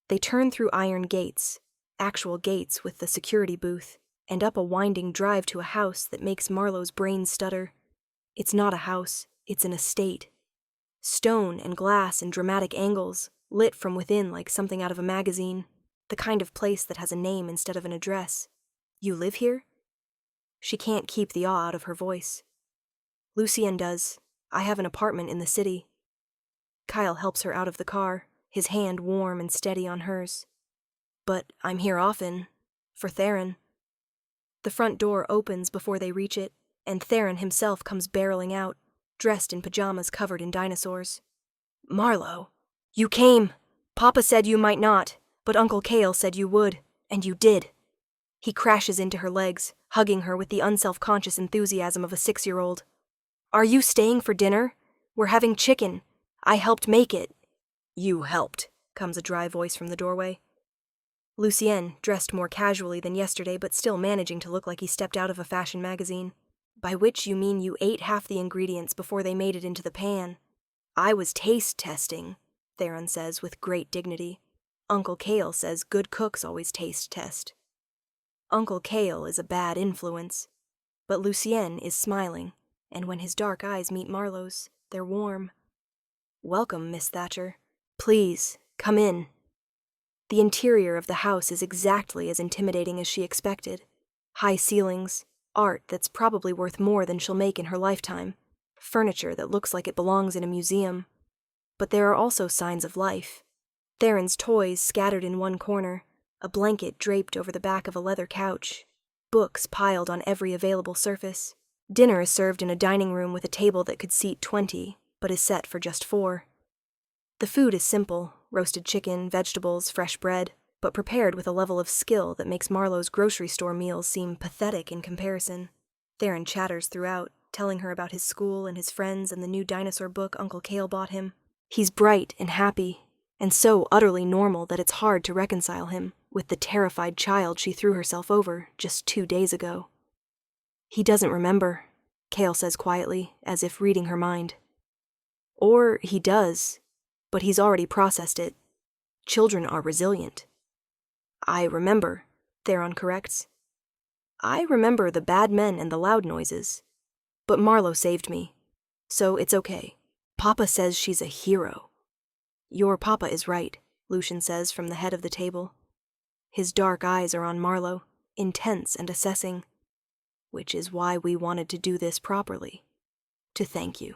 They turn through iron gates, actual gates with the security booth, and up a winding drive to a house that makes Marlowe's brain stutter. It's not a house, it's an estate. Stone and glass and dramatic angles, lit from within like something out of a magazine, the kind of place that has a name instead of an address. "You live here?" She can't keep the awe out of her voice. "Lucien does. I have an apartment in the city." Kyle helps her out of the car, his hand warm and steady on hers. "But I'm here often. For Theron." The front door opens before they reach it, and Theron himself comes barreling out, dressed in pajamas covered in dinosaurs. "Marlowe, you came. Papa said you might not, but Uncle Cale said you would, and you did." He crashes into her legs, hugging her with the unself-conscious enthusiasm of a 6-year-old. "Are you staying for dinner? We're having chicken. I helped make it." "You helped," comes a dry voice from the doorway. Lucien, dressed more casually than yesterday but still managing to look like he stepped out of a fashion magazine. "By which you mean you ate half the ingredients before they made it into the pan." "I was taste testing," Theron says with great dignity. "Uncle Cale says good cooks always taste test." Uncle Cale is a bad influence, but Lucien is smiling, and when his dark eyes meet Marlowe's, they're warm. "Welcome, Miss Thatcher. Please, come in." The interior of the house is exactly as intimidating as she expected. High ceilings, art that's probably worth more than she'll make in her lifetime, furniture that looks like it belongs in a museum. But there are also signs of life. Theron's toys scattered in one corner, a blanket draped over the back of a leather couch, books piled on every available surface. Dinner is served in a dining room with a table that could seat 20, but is set for just 4. The food is simple, roasted chicken, vegetables, fresh bread, but prepared with a level of skill that makes Marlowe's grocery store meals seem pathetic in comparison. Theron chatters throughout, telling her about his school and his friends and the new dinosaur book Uncle Cale bought him. He's bright and happy, and so utterly normal that it's hard to reconcile him with the terrified child she threw herself over just 2 days ago. He doesn't remember, Kale says quietly, as if reading her mind. Or he does, but he's already processed it. Children are resilient. I remember, Theron corrects. I remember the bad men and the loud noises. But Marlo saved me, so it's okay. Papa says she's a hero. Your papa is right, Lucian says from the head of the table. His dark eyes are on Marlo, intense and assessing, which is why we wanted to do this properly. To thank you,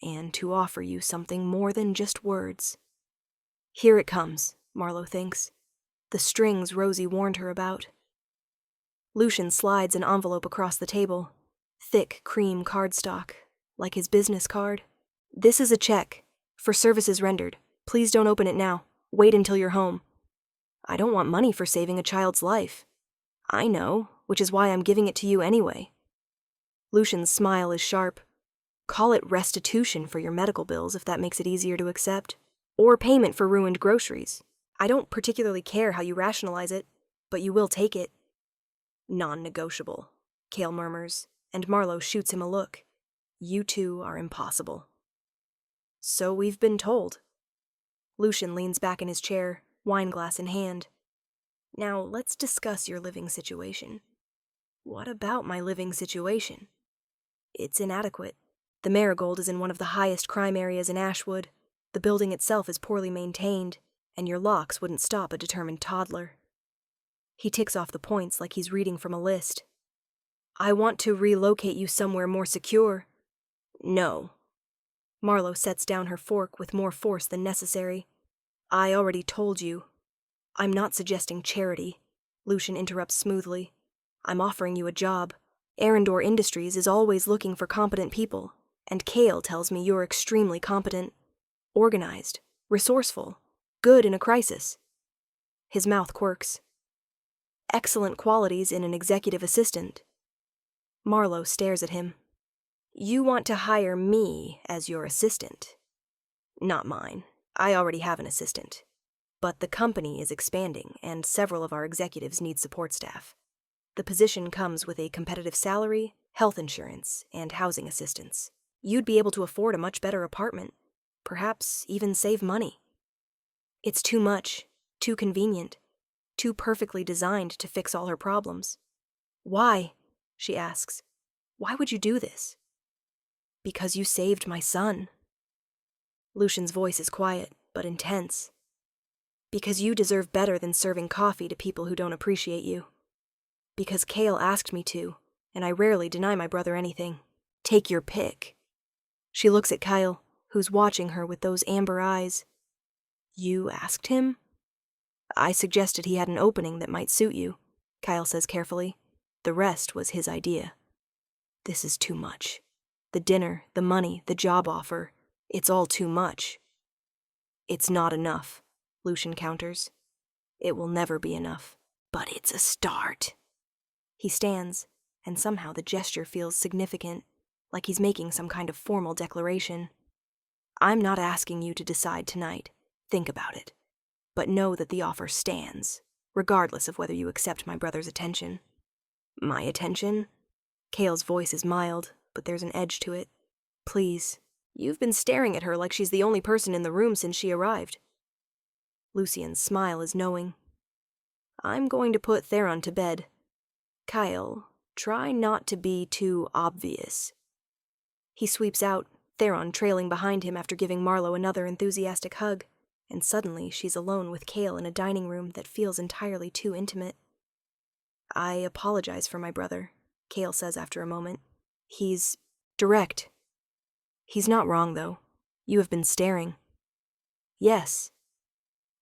and to offer you something more than just words. Here it comes, Marlo thinks. The strings Rosie warned her about. Lucian slides an envelope across the table. Thick cream cardstock, like his business card. This is a check, for services rendered. Please don't open it now. Wait until you're home. I don't want money for saving a child's life. I know, which is why I'm giving it to you anyway. Lucian's smile is sharp. Call it restitution for your medical bills if that makes it easier to accept. Or payment for ruined groceries. I don't particularly care how you rationalize it, but you will take it. Non-negotiable, Kale murmurs, and Marlo shoots him a look. You two are impossible. So we've been told. Lucian leans back in his chair, wineglass in hand. Now let's discuss your living situation. What about my living situation? It's inadequate. The Marigold is in one of the highest crime areas in Ashwood. The building itself is poorly maintained, and your locks wouldn't stop a determined toddler. He ticks off the points like he's reading from a list. I want to relocate you somewhere more secure. No. Marlo sets down her fork with more force than necessary. I already told you. I'm not suggesting charity, Lucian interrupts smoothly. I'm offering you a job. Arendor Industries is always looking for competent people, and Kale tells me you're extremely competent, organized, resourceful, good in a crisis. His mouth quirks. Excellent qualities in an executive assistant. Marlo stares at him. You want to hire me as your assistant? Not mine. I already have an assistant. But the company is expanding, and several of our executives need support staff. The position comes with a competitive salary, health insurance, and housing assistance. You'd be able to afford a much better apartment, perhaps even save money. It's too much, too convenient, too perfectly designed to fix all her problems. Why? She asks. Why would you do this? Because you saved my son. Lucian's voice is quiet, but intense. Because you deserve better than serving coffee to people who don't appreciate you. Because Kale asked me to, and I rarely deny my brother anything. Take your pick. She looks at Kyle, who's watching her with those amber eyes. You asked him? I suggested he had an opening that might suit you, Kyle says carefully. The rest was his idea. This is too much. The dinner, the money, the job offer, it's all too much. It's not enough, Lucian counters. It will never be enough, but it's a start. He stands, and somehow the gesture feels significant, like he's making some kind of formal declaration. I'm not asking you to decide tonight. Think about it. But know that the offer stands, regardless of whether you accept my brother's attention. My attention? Kale's voice is mild, but there's an edge to it. Please, you've been staring at her like she's the only person in the room since she arrived. Lucian's smile is knowing. I'm going to put Theron to bed. Kyle, try not to be too obvious. He sweeps out, Theron trailing behind him after giving Marlo another enthusiastic hug, and suddenly she's alone with Kale in a dining room that feels entirely too intimate. I apologize for my brother, Kale says after a moment. He's direct. He's not wrong, though. You have been staring. Yes.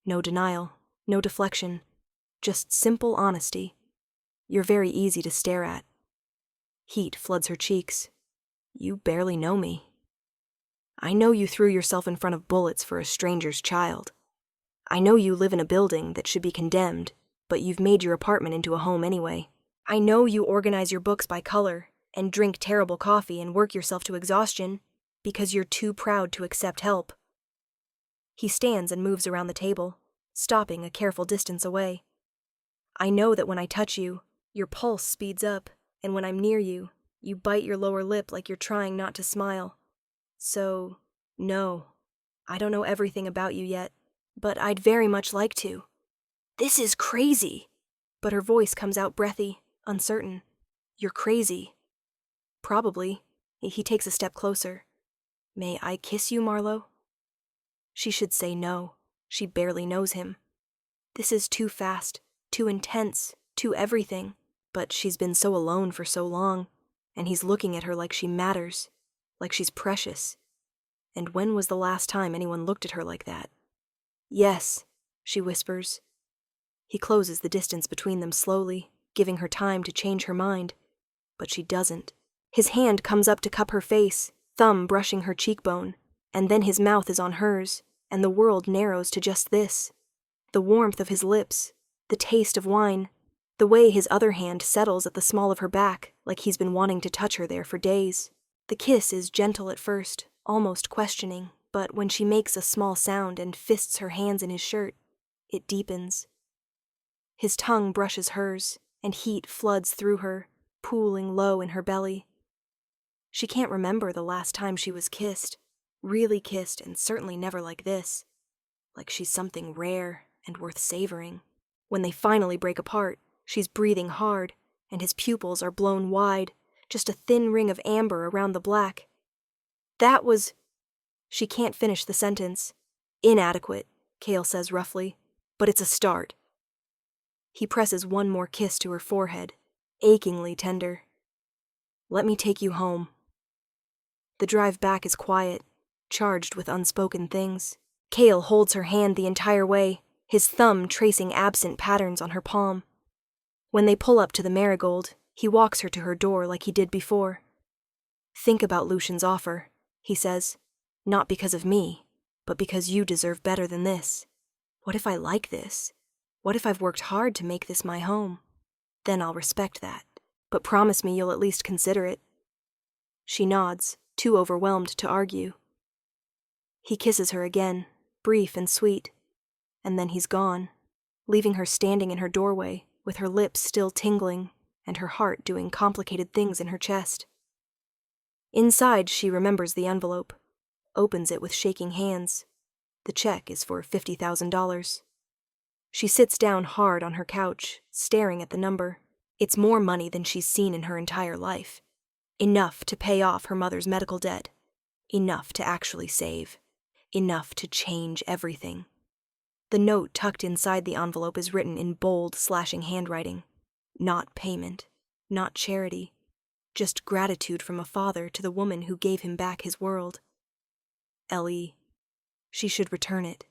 No denial, no deflection, just simple honesty. You're very easy to stare at. Heat floods her cheeks. You barely know me. I know you threw yourself in front of bullets for a stranger's child. I know you live in a building that should be condemned, but you've made your apartment into a home anyway. I know you organize your books by color and drink terrible coffee and work yourself to exhaustion because you're too proud to accept help. He stands and moves around the table, stopping a careful distance away. I know that when I touch you, your pulse speeds up, and when I'm near you, you bite your lower lip like you're trying not to smile. So, no, I don't know everything about you yet, but I'd very much like to. This is crazy. But her voice comes out breathy, uncertain. You're crazy. Probably. He takes a step closer. May I kiss you, Marlo? She should say no. She barely knows him. This is too fast, too intense, too everything. But she's been so alone for so long, and he's looking at her like she matters, like she's precious. And when was the last time anyone looked at her like that? Yes, she whispers. He closes the distance between them slowly, giving her time to change her mind. But she doesn't. His hand comes up to cup her face, thumb brushing her cheekbone, and then his mouth is on hers, and the world narrows to just this. The warmth of his lips, the taste of wine, the way his other hand settles at the small of her back, like he's been wanting to touch her there for days. The kiss is gentle at first, almost questioning, but when she makes a small sound and fists her hands in his shirt, it deepens. His tongue brushes hers, and heat floods through her, pooling low in her belly. She can't remember the last time she was kissed, really kissed, and certainly never like this. Like she's something rare and worth savoring. When they finally break apart, she's breathing hard, and his pupils are blown wide, just a thin ring of amber around the black. That was... She can't finish the sentence. Inadequate, Cale says roughly, but it's a start. He presses one more kiss to her forehead, achingly tender. Let me take you home. The drive back is quiet, charged with unspoken things. Cale holds her hand the entire way, his thumb tracing absent patterns on her palm. When they pull up to the Marigold, he walks her to her door like he did before. Think about Lucian's offer, he says. Not because of me, but because you deserve better than this. What if I like this? What if I've worked hard to make this my home? Then I'll respect that, but promise me you'll at least consider it. She nods, too overwhelmed to argue. He kisses her again, brief and sweet, and then he's gone, leaving her standing in her doorway, with her lips still tingling, and her heart doing complicated things in her chest. Inside, she remembers the envelope, opens it with shaking hands. The check is for $50,000. She sits down hard on her couch, staring at the number. It's more money than she's seen in her entire life. Enough to pay off her mother's medical debt. Enough to actually save. Enough to change everything. The note tucked inside the envelope is written in bold, slashing handwriting. Not payment. Not charity. Just gratitude from a father to the woman who gave him back his world. Ellie. She should return it.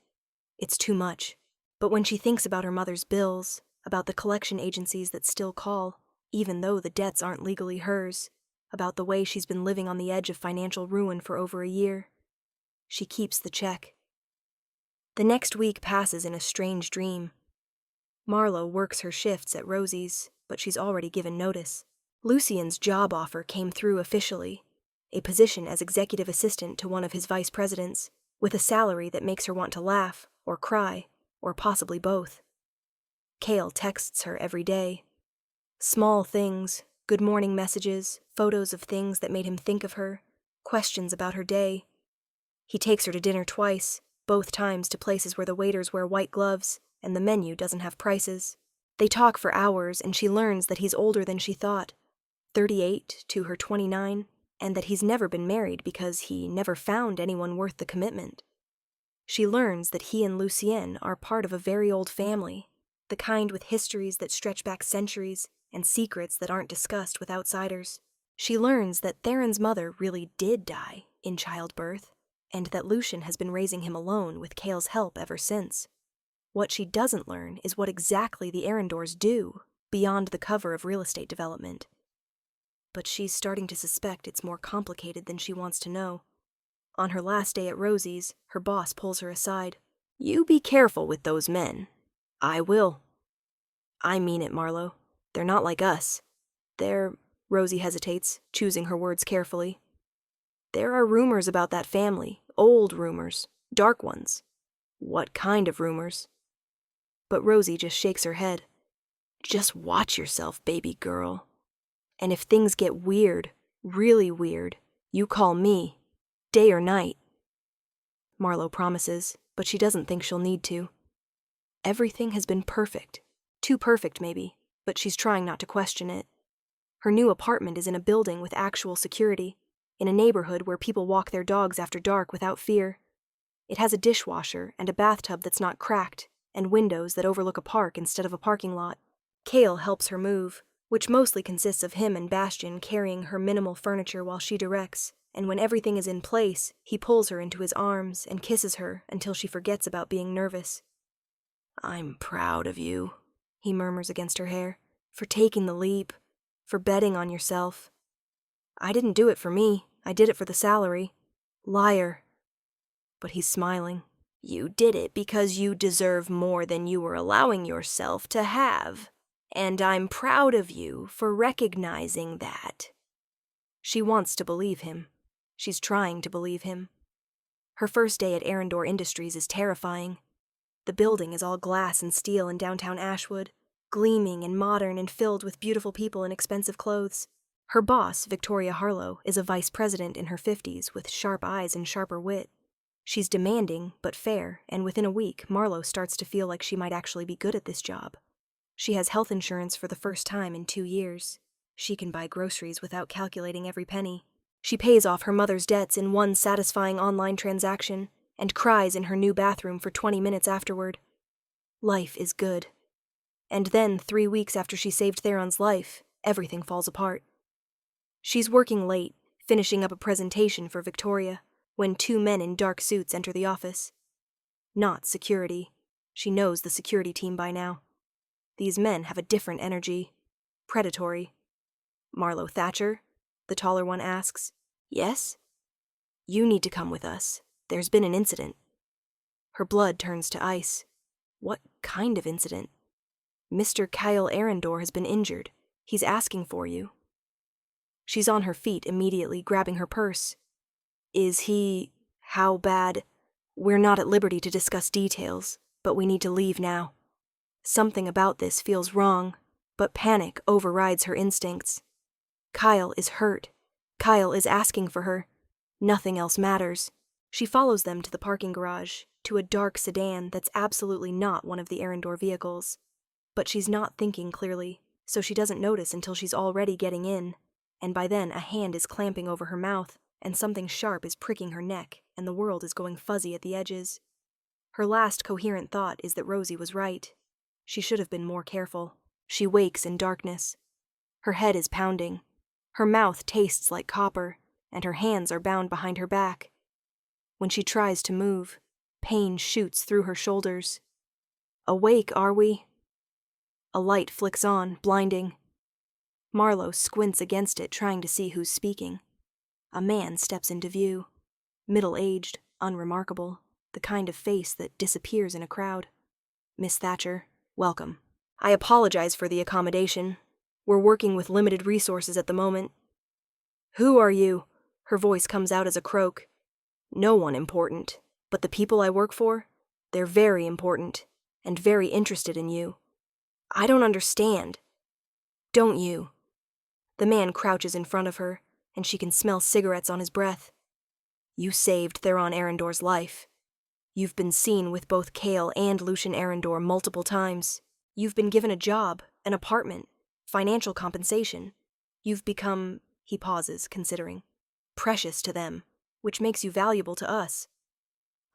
It's too much. But when she thinks about her mother's bills, about the collection agencies that still call, even though the debts aren't legally hers, about the way she's been living on the edge of financial ruin for over a year, she keeps the check. The next week passes in a strange dream. Marlo works her shifts at Rosie's, but she's already given notice. Lucian's job offer came through officially, a position as executive assistant to one of his vice presidents, with a salary that makes her want to laugh, or cry, or possibly both. Cale texts her every day. Small things, good morning messages, photos of things that made him think of her, questions about her day. He takes her to dinner twice, both times to places where the waiters wear white gloves and the menu doesn't have prices. They talk for hours, and she learns that he's older than she thought, 38 to her 29, and that he's never been married because he never found anyone worth the commitment. She learns that he and Lucien are part of a very old family, the kind with histories that stretch back centuries and secrets that aren't discussed with outsiders. She learns that Theron's mother really did die in childbirth, and that Lucian has been raising him alone with Cale's help ever since. What she doesn't learn is what exactly the Arendors do, beyond the cover of real estate development. But she's starting to suspect it's more complicated than she wants to know. On her last day at Rosie's, her boss pulls her aside. You be careful with those men. I will. I mean it, Marlo. They're not like us. Rosie hesitates, choosing her words carefully. There are rumors about that family, old rumors, dark ones. What kind of rumors? But Rosie just shakes her head. Just watch yourself, baby girl. And if things get weird, really weird, you call me, day or night. Marlo promises, but she doesn't think she'll need to. Everything has been perfect. Too perfect, maybe, but she's trying not to question it. Her new apartment is in a building with actual security, in a neighborhood where people walk their dogs after dark without fear. It has a dishwasher and a bathtub that's not cracked, and windows that overlook a park instead of a parking lot. Kale helps her move, which mostly consists of him and Bastian carrying her minimal furniture while she directs, and when everything is in place, he pulls her into his arms and kisses her until she forgets about being nervous. "I'm proud of you," he murmurs against her hair, "for taking the leap, for betting on yourself." "I didn't do it for me, I did it for the salary." "Liar." But he's smiling. "You did it because you deserve more than you were allowing yourself to have. And I'm proud of you for recognizing that." She wants to believe him. She's trying to believe him. Her first day at Arendor Industries is terrifying. The building is all glass and steel in downtown Ashwood, gleaming and modern and filled with beautiful people in expensive clothes. Her boss, Victoria Harlow, is a vice president in her 50s with sharp eyes and sharper wit. She's demanding, but fair, and within a week, Marlo starts to feel like she might actually be good at this job. She has health insurance for the first time in 2 years. She can buy groceries without calculating every penny. She pays off her mother's debts in one satisfying online transaction and cries in her new bathroom for 20 minutes afterward. Life is good. And then, 3 weeks after she saved Theron's life, everything falls apart. She's working late, finishing up a presentation for Victoria, when 2 men in dark suits enter the office. Not security. She knows the security team by now. These men have a different energy. Predatory. "Marlo Thatcher?" the taller one asks. "Yes?" "You need to come with us. There's been an incident." Her blood turns to ice. What kind of incident? "Mr. Kyle Arendor has been injured. He's asking for you." She's on her feet immediately, grabbing her purse. "Is he... how bad?" "We're not at liberty to discuss details, but we need to leave now." Something about this feels wrong, but panic overrides her instincts. Kyle is hurt. Kyle is asking for her. Nothing else matters. She follows them to the parking garage, to a dark sedan that's absolutely not one of the Arendor vehicles. But she's not thinking clearly, so she doesn't notice until she's already getting in, and by then a hand is clamping over her mouth, and something sharp is pricking her neck, and the world is going fuzzy at the edges. Her last coherent thought is that Rosie was right. She should have been more careful. She wakes in darkness. Her head is pounding. Her mouth tastes like copper, and her hands are bound behind her back. When she tries to move, pain shoots through her shoulders. "Awake, are we?" A light flicks on, blinding. Marlo squints against it, trying to see who's speaking. A man steps into view. Middle-aged, unremarkable, the kind of face that disappears in a crowd. "Miss Thatcher, welcome. I apologize for the accommodation. We're working with limited resources at the moment." "Who are you?" Her voice comes out as a croak. "No one important, but the people I work for, they're very important, and very interested in you." "I don't understand." "Don't you?" The man crouches in front of her, and she can smell cigarettes on his breath. "You saved Theron Arendor's life. You've been seen with both Kale and Lucian Arendor multiple times. You've been given a job, an apartment, financial compensation. You've become," he pauses, considering, "precious to them, which makes you valuable to us."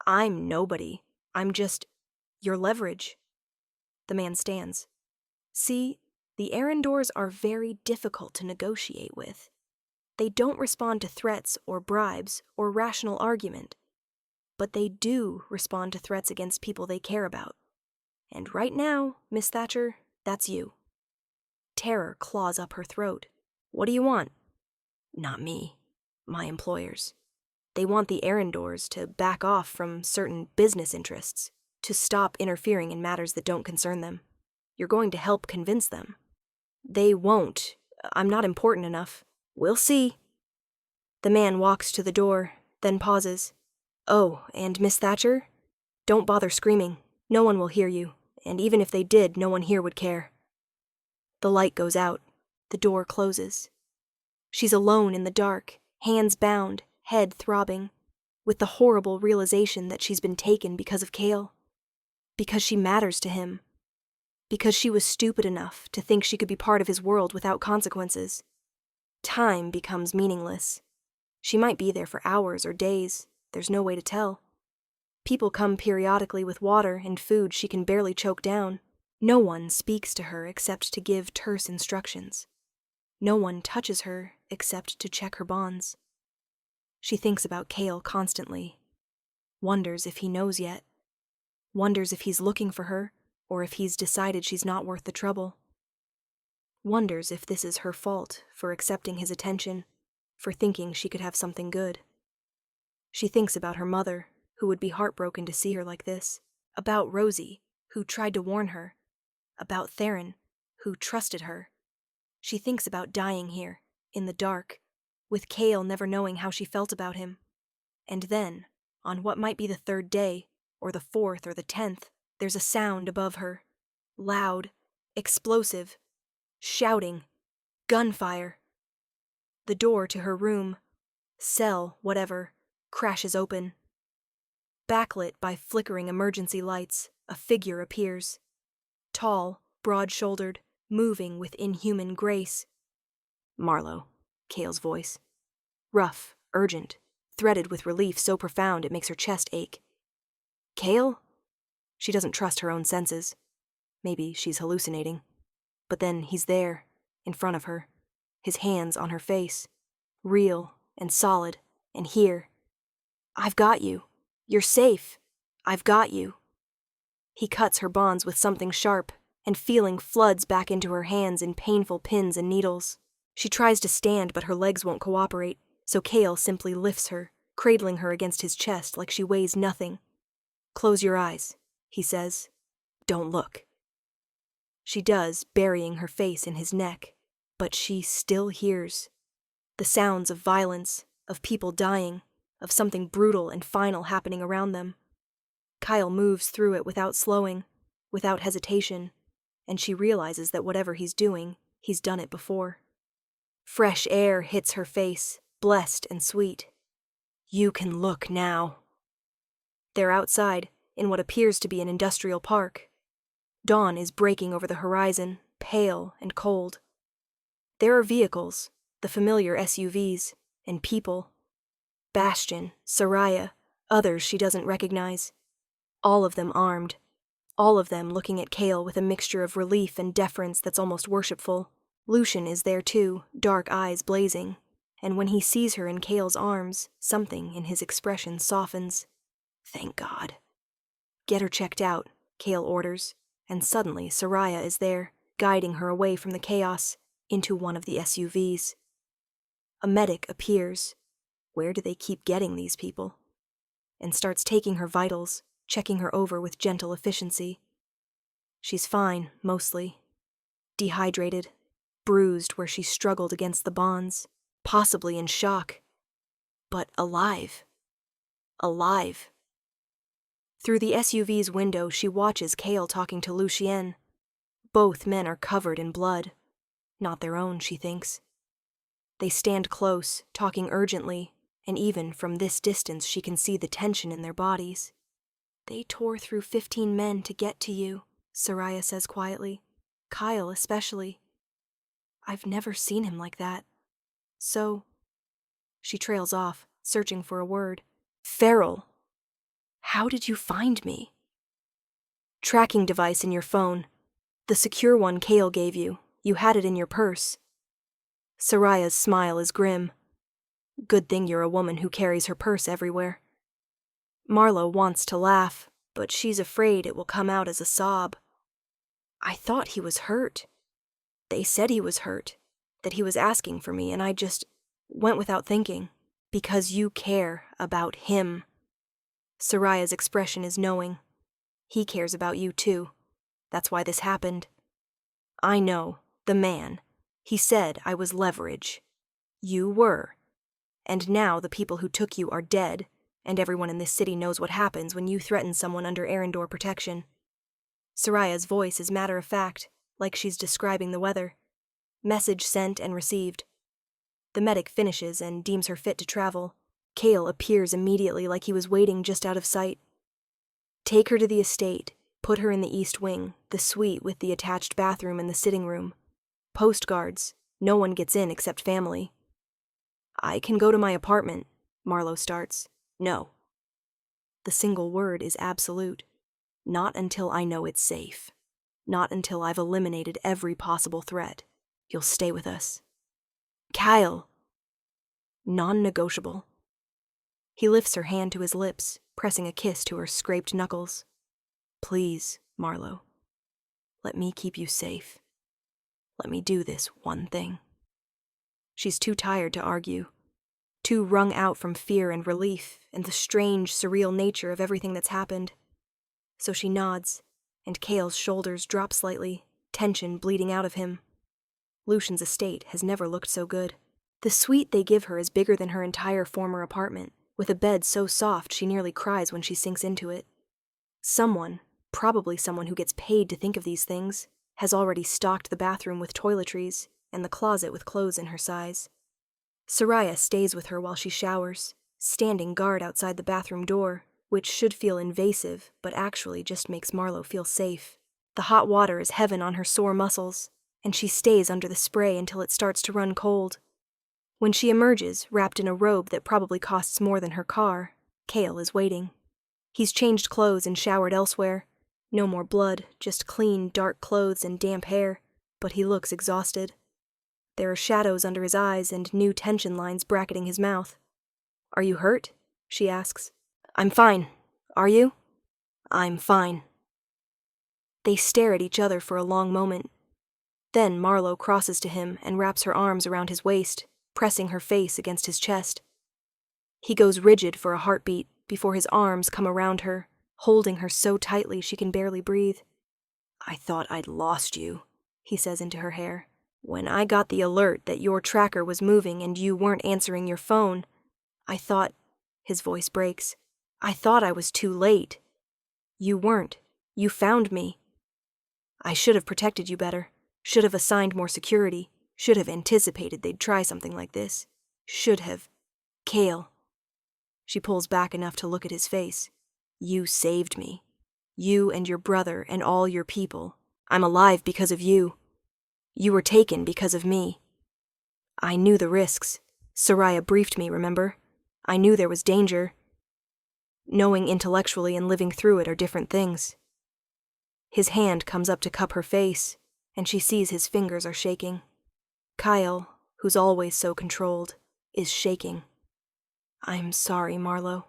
"I'm nobody. I'm just your leverage." The man stands. "See, the Arendors are very difficult to negotiate with. They don't respond to threats or bribes or rational argument. But they do respond to threats against people they care about. And right now, Miss Thatcher, that's you." Terror claws up her throat. "What do you want?" "Not me. My employers. They want the Arendors to back off from certain business interests, to stop interfering in matters that don't concern them. You're going to help convince them." "They won't. I'm not important enough." "We'll see." The man walks to the door, then pauses. "Oh, and Miss Thatcher? Don't bother screaming. No one will hear you, and even if they did, no one here would care." The light goes out. The door closes. She's alone in the dark, hands bound, head throbbing, with the horrible realization that she's been taken because of Cale. Because she matters to him. Because she was stupid enough to think she could be part of his world without consequences. Time becomes meaningless. She might be there for hours or days. There's no way to tell. People come periodically with water and food she can barely choke down. No one speaks to her except to give terse instructions. No one touches her except to check her bonds. She thinks about Cale constantly. Wonders if he knows yet. Wonders if he's looking for her, or if he's decided she's not worth the trouble. Wonders if this is her fault for accepting his attention, for thinking she could have something good. She thinks about her mother, who would be heartbroken to see her like this, about Rosie, who tried to warn her, about Theron, who trusted her. She thinks about dying here, in the dark, with Cale never knowing how she felt about him. And then, on what might be the 3rd day, or the 4th or the 10th, there's a sound above her. Loud, explosive, shouting, gunfire. The door to her room, cell, whatever, crashes open. Backlit by flickering emergency lights, a figure appears. Tall, broad-shouldered, moving with inhuman grace. Marlowe, Cale's voice. Rough, urgent, threaded with relief so profound it makes her chest ache. Cale? She doesn't trust her own senses. Maybe she's hallucinating. But then he's there, in front of her, his hands on her face, real and solid, and here. I've got you. You're safe. I've got you. He cuts her bonds with something sharp, and feeling floods back into her hands in painful pins and needles. She tries to stand, but her legs won't cooperate, so Cale simply lifts her, cradling her against his chest like she weighs nothing. Close your eyes, he says. Don't look. She does, burying her face in his neck, but she still hears. The sounds of violence, of people dying, of something brutal and final happening around them. Kyle moves through it without slowing, without hesitation, and she realizes that whatever he's doing, he's done it before. Fresh air hits her face, blessed and sweet. You can look now. They're outside, in what appears to be an industrial park. Dawn is breaking over the horizon, pale and cold. There are vehicles, the familiar SUVs, and people. Bastion, Soraya, others she doesn't recognize. All of them armed. All of them looking at Cale with a mixture of relief and deference that's almost worshipful. Lucian is there too, dark eyes blazing. And when he sees her in Cale's arms, something in his expression softens. Thank God. Get her checked out, Cale orders, and suddenly Soraya is there, guiding her away from the chaos, into one of the SUVs. A medic appears. Where do they keep getting these people? And starts taking her vitals, checking her over with gentle efficiency. She's fine, mostly. Dehydrated, bruised where she struggled against the bonds, possibly in shock. But alive. Alive. Through the SUV's window, she watches Cale talking to Lucien. Both men are covered in blood. Not their own, she thinks. They stand close, talking urgently, and even from this distance she can see the tension in their bodies. They tore through 15 men to get to you, Soraya says quietly. Kyle especially. I've never seen him like that. So... She trails off, searching for a word. Feral. How did you find me? Tracking device in your phone. The secure one Cale gave you. You had it in your purse. Soraya's smile is grim. Good thing you're a woman who carries her purse everywhere. Marlowe wants to laugh, but she's afraid it will come out as a sob. I thought he was hurt. They said he was hurt, that he was asking for me, and I just went without thinking. Because you care about him. Soraya's expression is knowing. He cares about you too. That's why this happened. I know, the man. He said I was leverage. You were. And now the people who took you are dead, and everyone in this city knows what happens when you threaten someone under Arendor protection. Soraya's voice is matter of fact, like she's describing the weather. Message sent and received. The medic finishes and deems her fit to travel. Cale appears immediately like he was waiting just out of sight. Take her to the estate. Put her in the east wing, the suite with the attached bathroom and the sitting room. Post guards. No one gets in except family. I can go to my apartment, Marlowe starts. No. The single word is absolute. Not until I know it's safe. Not until I've eliminated every possible threat. You'll stay with us. Kyle! Non-negotiable. He lifts her hand to his lips, pressing a kiss to her scraped knuckles. Please, Marlowe. Let me keep you safe. Let me do this one thing. She's too tired to argue. Too wrung out from fear and relief and the strange, surreal nature of everything that's happened. So she nods, and Cale's shoulders drop slightly, tension bleeding out of him. Lucian's estate has never looked so good. The suite they give her is bigger than her entire former apartment, with a bed so soft she nearly cries when she sinks into it. Someone, probably someone who gets paid to think of these things, has already stocked the bathroom with toiletries and the closet with clothes in her size. Soraya stays with her while she showers, standing guard outside the bathroom door, which should feel invasive but actually just makes Marlowe feel safe. The hot water is heaven on her sore muscles, and she stays under the spray until it starts to run cold. When she emerges, wrapped in a robe that probably costs more than her car, Cale is waiting. He's changed clothes and showered elsewhere. No more blood, just clean, dark clothes and damp hair, but he looks exhausted. There are shadows under his eyes and new tension lines bracketing his mouth. Are you hurt? She asks. I'm fine. Are you? I'm fine. They stare at each other for a long moment. Then Marlowe crosses to him and wraps her arms around his waist, pressing her face against his chest. He goes rigid for a heartbeat before his arms come around her, holding her so tightly she can barely breathe. I thought I'd lost you, he says into her hair. When I got the alert that your tracker was moving and you weren't answering your phone, I thought, his voice breaks, I thought I was too late. You weren't. You found me. I should have protected you better, should have assigned more security, should have anticipated they'd try something like this. Should have. Cale. She pulls back enough to look at his face. You saved me. You and your brother and all your people. I'm alive because of you. You were taken because of me. I knew the risks. Soraya briefed me, remember? I knew there was danger. Knowing intellectually and living through it are different things. His hand comes up to cup her face, and she sees his fingers are shaking. Kyle, who's always so controlled, is shaking. I'm sorry, Marlowe.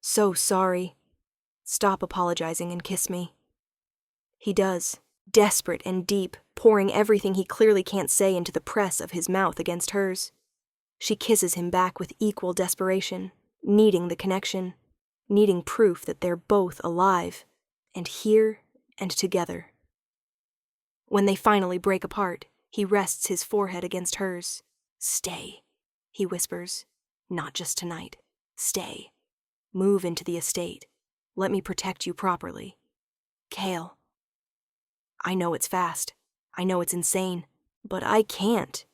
So sorry. Stop apologizing and kiss me. He does, desperate and deep, pouring everything he clearly can't say into the press of his mouth against hers. She kisses him back with equal desperation, needing the connection, needing proof that they're both alive, and here and together. When they finally break apart, he rests his forehead against hers. Stay, he whispers. Not just tonight. Stay. Move into the estate. Let me protect you properly. Cale. I know it's fast. I know it's insane. But I can't.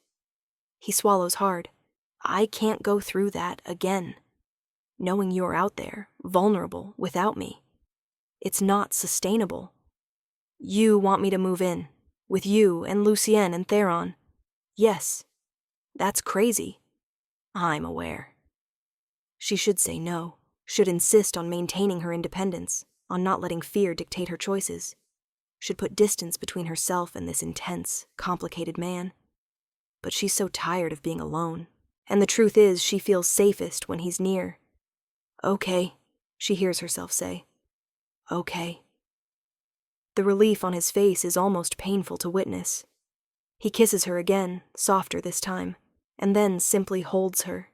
He swallows hard. I can't go through that again. Knowing you're out there, vulnerable, without me. It's not sustainable. You want me to move in. With you and Lucienne and Theron. Yes. That's crazy. I'm aware. She should say no, should insist on maintaining her independence, on not letting fear dictate her choices, should put distance between herself and this intense, complicated man. But she's so tired of being alone, and the truth is she feels safest when he's near. Okay, she hears herself say. Okay. The relief on his face is almost painful to witness. He kisses her again, softer this time, and then simply holds her,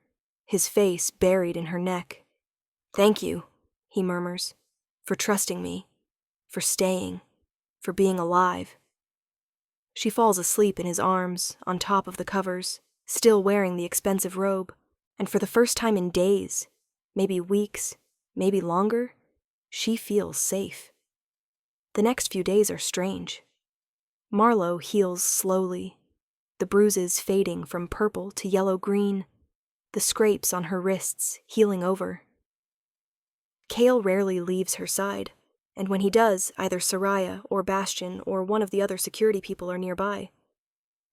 his face buried in her neck. Thank you, he murmurs, for trusting me, for staying, for being alive. She falls asleep in his arms, on top of the covers, still wearing the expensive robe, and for the first time in days, maybe weeks, maybe longer, she feels safe. The next few days are strange. Marlowe heals slowly, the bruises fading from purple to yellow-green, the scrapes on her wrists healing over. Cale rarely leaves her side, and when he does, either Soraya or Bastian or one of the other security people are nearby.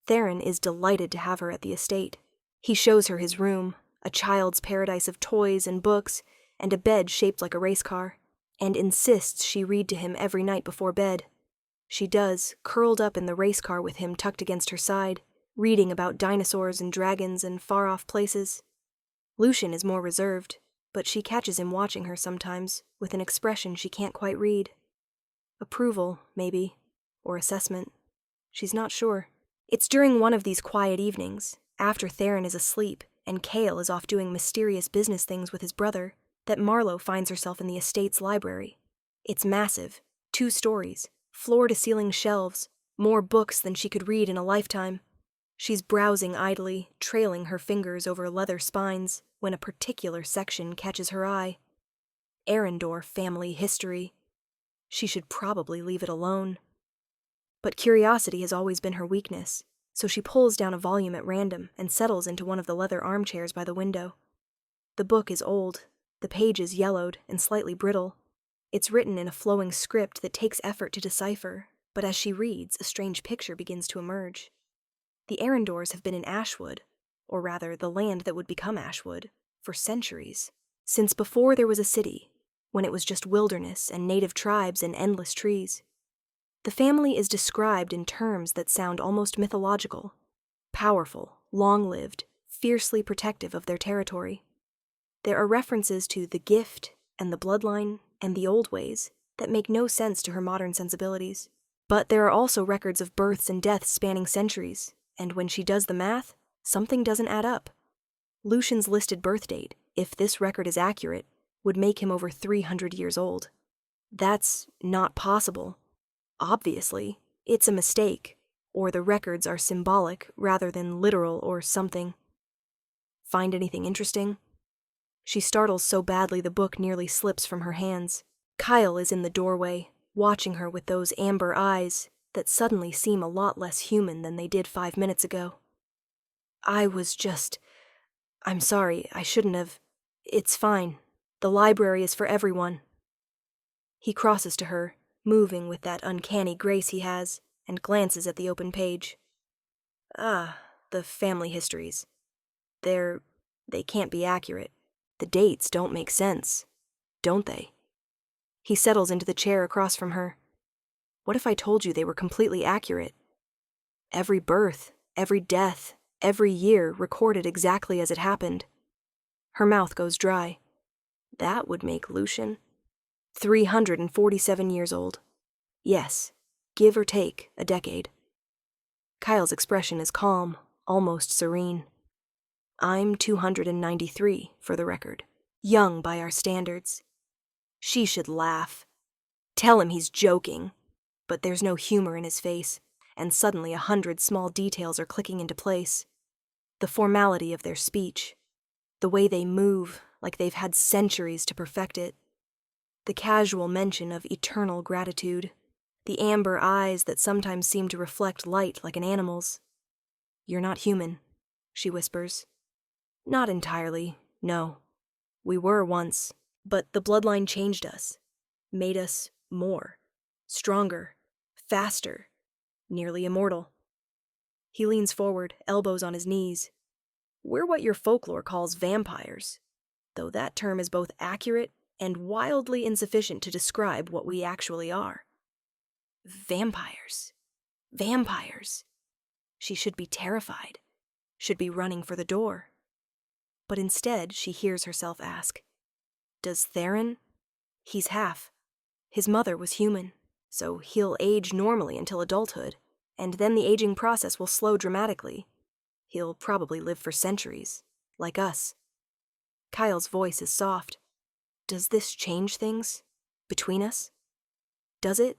Theron is delighted to have her at the estate. He shows her his room, a child's paradise of toys and books, and a bed shaped like a race car, and insists she read to him every night before bed. She does, curled up in the race car with him tucked against her side, reading about dinosaurs and dragons and far-off places. Lucian is more reserved, but she catches him watching her sometimes, with an expression she can't quite read. Approval, maybe, or assessment. She's not sure. It's during one of these quiet evenings, after Theron is asleep and Cale is off doing mysterious business things with his brother, that Marlowe finds herself in the estate's library. It's massive, 2 stories, floor-to-ceiling shelves, more books than she could read in a lifetime. She's browsing idly, trailing her fingers over leather spines, when a particular section catches her eye. Arendor family history. She should probably leave it alone. But curiosity has always been her weakness, so she pulls down a volume at random and settles into one of the leather armchairs by the window. The book is old, the pages yellowed and slightly brittle. It's written in a flowing script that takes effort to decipher, but as she reads, a strange picture begins to emerge. The Arendors have been in Ashwood, or rather the land that would become Ashwood, for centuries, since before there was a city, when it was just wilderness and native tribes and endless trees. The family is described in terms that sound almost mythological: powerful, long-lived, fiercely protective of their territory. There are references to the gift and the bloodline and the old ways that make no sense to her modern sensibilities. But there are also records of births and deaths spanning centuries, and when she does the math, something doesn't add up. Lucian's listed birth date, if this record is accurate, would make him over 300 years old. That's not possible. Obviously, it's a mistake, or the records are symbolic rather than literal or something. Find anything interesting? She startles so badly the book nearly slips from her hands. Kyle is in the doorway, watching her with those amber eyes that suddenly seem a lot less human than they did 5 minutes ago. I'm sorry, I shouldn't have. It's fine. The library is for everyone. He crosses to her, moving with that uncanny grace he has, and glances at the open page. The family histories. They can't be accurate. The dates don't make sense, don't they? He settles into the chair across from her. What if I told you they were completely accurate? Every birth, every death, every year recorded exactly as it happened. Her mouth goes dry. That would make Lucian 347 years old. Yes, give or take a decade. Kyle's expression is calm, almost serene. I'm 293, for the record. Young by our standards. She should laugh. Tell him he's joking. But there's no humor in his face, and suddenly 100 small details are clicking into place. The formality of their speech. The way they move, like they've had centuries to perfect it. The casual mention of eternal gratitude. The amber eyes that sometimes seem to reflect light like an animal's. You're not human, she whispers. Not entirely, no. We were once, but the bloodline changed us. Made us more. Stronger. Faster. Nearly immortal. He leans forward, elbows on his knees. We're what your folklore calls vampires, though that term is both accurate and wildly insufficient to describe what we actually are. Vampires. Vampires. She should be terrified, should be running for the door. But instead, she hears herself ask, does Theron? He's half. His mother was human, so he'll age normally until adulthood, and then the aging process will slow dramatically. He'll probably live for centuries, like us. Kyle's voice is soft. Does this change things? Between us? Does it?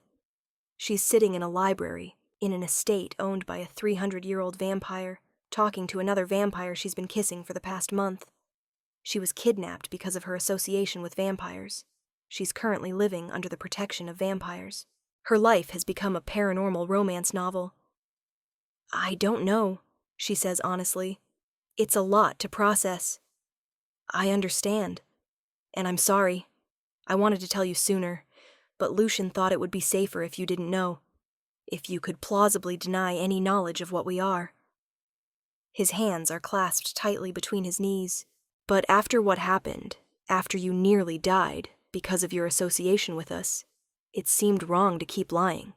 She's sitting in a library, in an estate owned by a 300-year-old vampire, talking to another vampire she's been kissing for the past month. She was kidnapped because of her association with vampires. She's currently living under the protection of vampires. Her life has become a paranormal romance novel. I don't know, she says honestly. It's a lot to process. I understand. And I'm sorry. I wanted to tell you sooner, but Lucian thought it would be safer if you didn't know. If you could plausibly deny any knowledge of what we are. His hands are clasped tightly between his knees. But after what happened, after you nearly died because of your association with us, it seemed wrong to keep lying.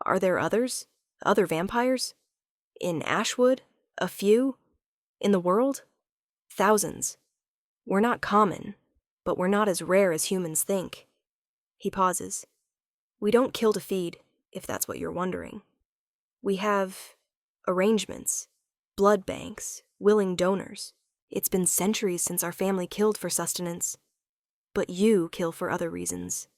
Are there others? Other vampires? In Ashwood? A few? In the world? Thousands. We're not common, but we're not as rare as humans think. He pauses. We don't kill to feed, if that's what you're wondering. We have arrangements, blood banks, willing donors. It's been centuries since our family killed for sustenance. But you kill for other reasons.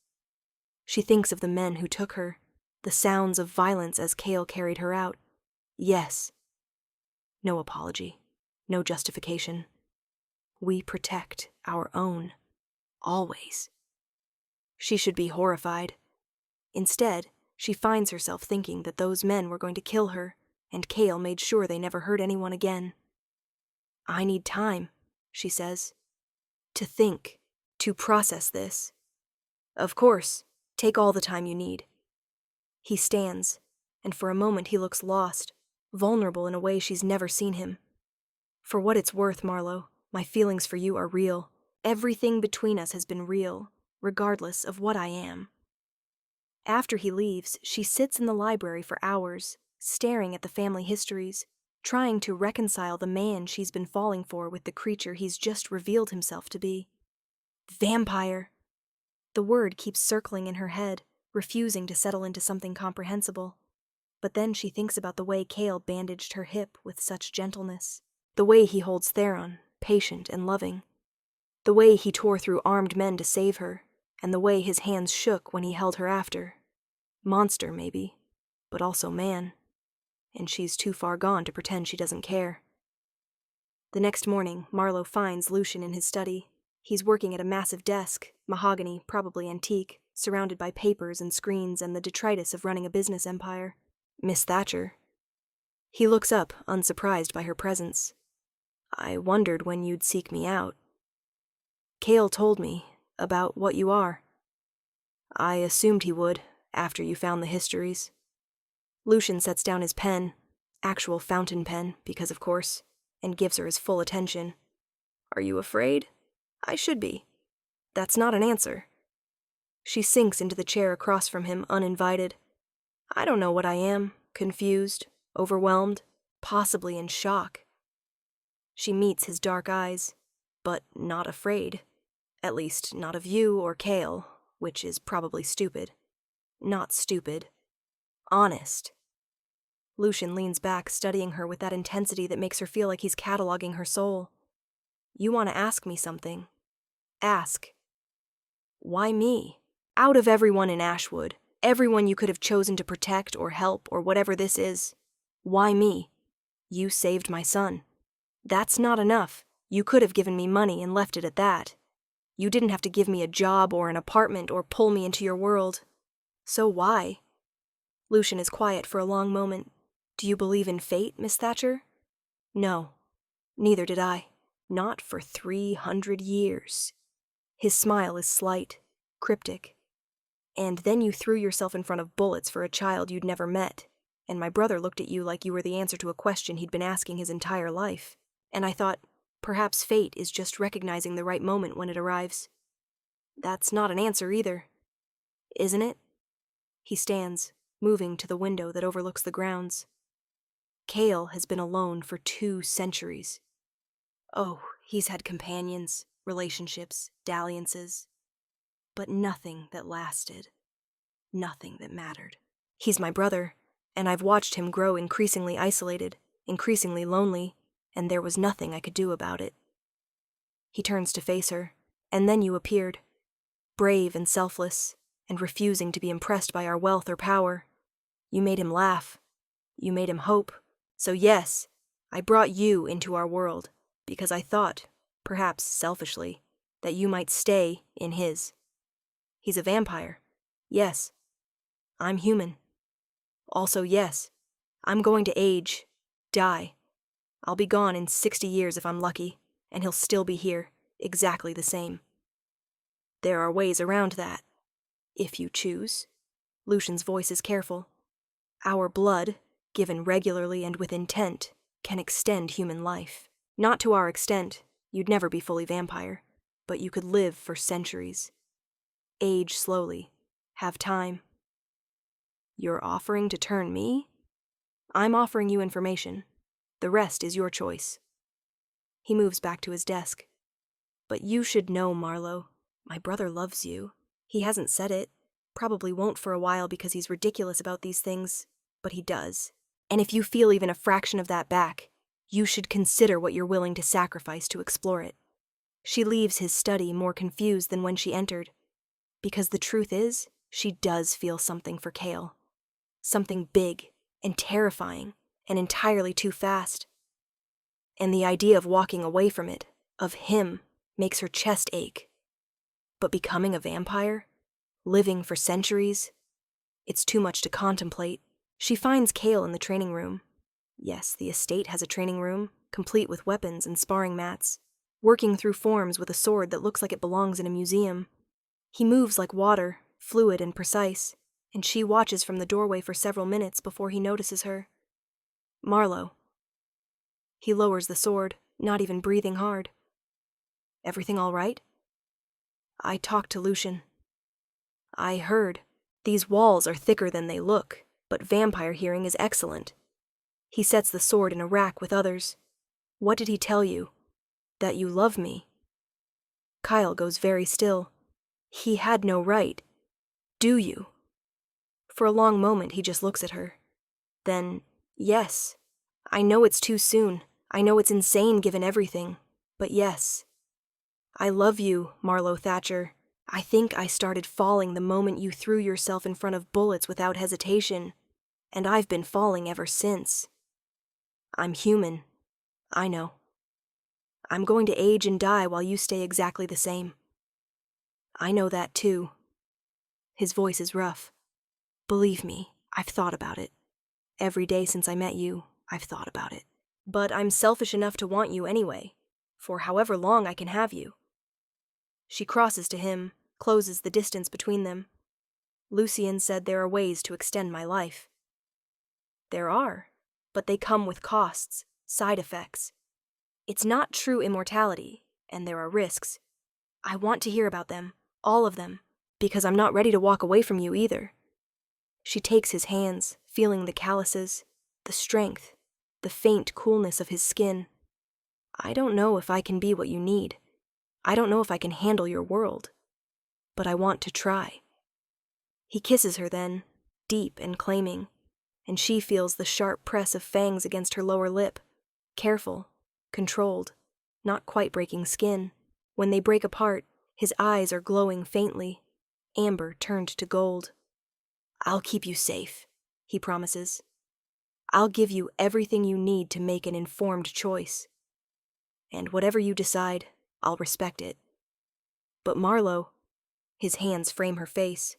She thinks of the men who took her, the sounds of violence as Cale carried her out. Yes. No apology, no justification. We protect our own, always. She should be horrified. Instead, she finds herself thinking that those men were going to kill her, and Cale made sure they never hurt anyone again. I need time, she says, to think, to process this. Of course, take all the time you need. He stands, and for a moment he looks lost, vulnerable in a way she's never seen him. For what it's worth, Marlowe, my feelings for you are real. Everything between us has been real, regardless of what I am. After he leaves, she sits in the library for hours, staring at the family histories, trying to reconcile the man she's been falling for with the creature he's just revealed himself to be. Vampire! The word keeps circling in her head, refusing to settle into something comprehensible. But then she thinks about the way Cale bandaged her hip with such gentleness, the way he holds Theron, patient and loving, the way he tore through armed men to save her, and the way his hands shook when he held her after. Monster, maybe, but also man. And she's too far gone to pretend she doesn't care. The next morning, Marlowe finds Lucian in his study. He's working at a massive desk, mahogany, probably antique, surrounded by papers and screens and the detritus of running a business empire. Miss Thatcher. He looks up, unsurprised by her presence. I wondered when you'd seek me out. Cale told me about what you are. I assumed he would, after you found the histories. Lucian sets down his pen, actual fountain pen, because of course, and gives her his full attention. Are you afraid? I should be. That's not an answer. She sinks into the chair across from him, uninvited. I don't know what I am, confused, overwhelmed, possibly in shock. She meets his dark eyes, but not afraid. At least, not of you or Cale, which is probably stupid. Not stupid. Honest. Lucian leans back, studying her with that intensity that makes her feel like he's cataloging her soul. You want to ask me something. Ask. Why me? Out of everyone in Ashwood, everyone you could have chosen to protect or help or whatever this is, why me? You saved my son. That's not enough. You could have given me money and left it at that. You didn't have to give me a job or an apartment or pull me into your world. So why? Lucian is quiet for a long moment. Do you believe in fate, Miss Thatcher? No. Neither did I. Not for 300 years. His smile is slight, cryptic. And then you threw yourself in front of bullets for a child you'd never met, and my brother looked at you like you were the answer to a question he'd been asking his entire life. And I thought, perhaps fate is just recognizing the right moment when it arrives. That's not an answer either. Isn't it? He stands, moving to the window that overlooks the grounds. Cale has been alone for 2 centuries. Oh, he's had companions, relationships, dalliances. But nothing that lasted. Nothing that mattered. He's my brother, and I've watched him grow increasingly isolated, increasingly lonely, and there was nothing I could do about it. He turns to face her, and then you appeared, brave and selfless, and refusing to be impressed by our wealth or power. You made him laugh. You made him hope. So yes, I brought you into our world, because I thought, perhaps selfishly, that you might stay in his. He's a vampire. Yes. I'm human. Also, yes, I'm going to age, die. I'll be gone in 60 years if I'm lucky, and he'll still be here, exactly the same. There are ways around that, if you choose. Lucian's voice is careful. Our blood, given regularly and with intent, can extend human life. Not to our extent, you'd never be fully vampire, but you could live for centuries. Age slowly. Have time. You're offering to turn me? I'm offering you information. The rest is your choice. He moves back to his desk. But you should know, Marlowe. My brother loves you. He hasn't said it. Probably won't for a while because he's ridiculous about these things. But he does. And if you feel even a fraction of that back, you should consider what you're willing to sacrifice to explore it. She leaves his study more confused than when she entered. Because the truth is, she does feel something for Cale. Something big and terrifying and entirely too fast. And the idea of walking away from it, of him, makes her chest ache. But becoming a vampire? Living for centuries? It's too much to contemplate. She finds Cale in the training room. Yes, the estate has a training room, complete with weapons and sparring mats, working through forms with a sword that looks like it belongs in a museum. He moves like water, fluid and precise, and she watches from the doorway for several minutes before he notices her. Marlowe. He lowers the sword, not even breathing hard. Everything all right? I talked to Lucian. I heard. These walls are thicker than they look, but vampire hearing is excellent. He sets the sword in a rack with others. What did he tell you? That you love me? Kyle goes very still. He had no right. Do you? For a long moment he just looks at her. Then, yes. I know it's too soon. I know it's insane given everything. But yes. I love you, Marlowe Thatcher. I think I started falling the moment you threw yourself in front of bullets without hesitation. And I've been falling ever since. I'm human. I know. I'm going to age and die while you stay exactly the same. I know that too. His voice is rough. Believe me, I've thought about it. Every day since I met you, I've thought about it. But I'm selfish enough to want you anyway, for however long I can have you. She crosses to him, closes the distance between them. Lucian said there are ways to extend my life. There are, but they come with costs, side effects. It's not true immortality, and there are risks. I want to hear about them, all of them, because I'm not ready to walk away from you either. She takes his hands, feeling the calluses, the strength, the faint coolness of his skin. I don't know if I can be what you need. I don't know if I can handle your world. But I want to try. He kisses her then, deep and claiming, and she feels the sharp press of fangs against her lower lip. Careful, controlled, not quite breaking skin. When they break apart, his eyes are glowing faintly, amber turned to gold. I'll keep you safe, he promises. I'll give you everything you need to make an informed choice. And whatever you decide, I'll respect it. But Marlowe, his hands frame her face.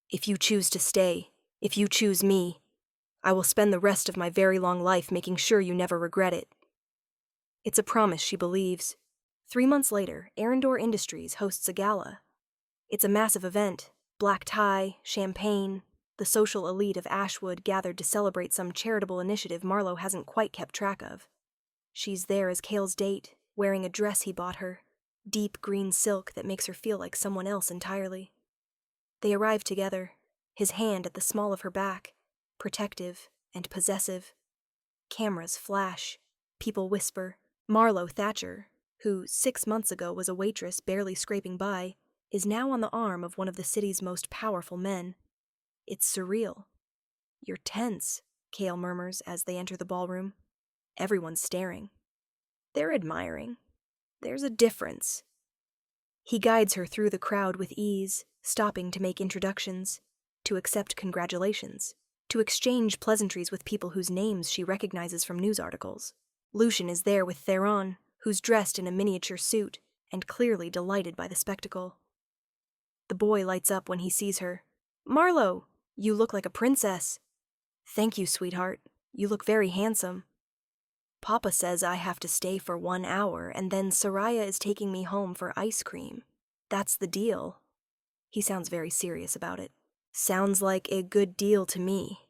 If you choose to stay, if you choose me, I will spend the rest of my very long life making sure you never regret it. It's a promise she believes. 3 months later, Arendor Industries hosts a gala. It's a massive event. Black tie, champagne, the social elite of Ashwood gathered to celebrate some charitable initiative Marlowe hasn't quite kept track of. She's there as Cale's date, wearing a dress he bought her, deep green silk that makes her feel like someone else entirely. They arrive together, his hand at the small of her back, protective and possessive. Cameras flash, people whisper. Marlowe Thatcher, who 6 months ago was a waitress barely scraping by, is now on the arm of one of the city's most powerful men. It's surreal. You're tense, Cale murmurs as they enter the ballroom. Everyone's staring. They're admiring. There's a difference. He guides her through the crowd with ease, stopping to make introductions, to accept congratulations, to exchange pleasantries with people whose names she recognizes from news articles. Lucian is there with Theron, who's dressed in a miniature suit and clearly delighted by the spectacle. The boy lights up when he sees her. Marlowe! You look like a princess. Thank you, sweetheart. You look very handsome. Papa says I have to stay for 1 hour, and then Soraya is taking me home for ice cream. That's the deal. He sounds very serious about it. Sounds like a good deal to me.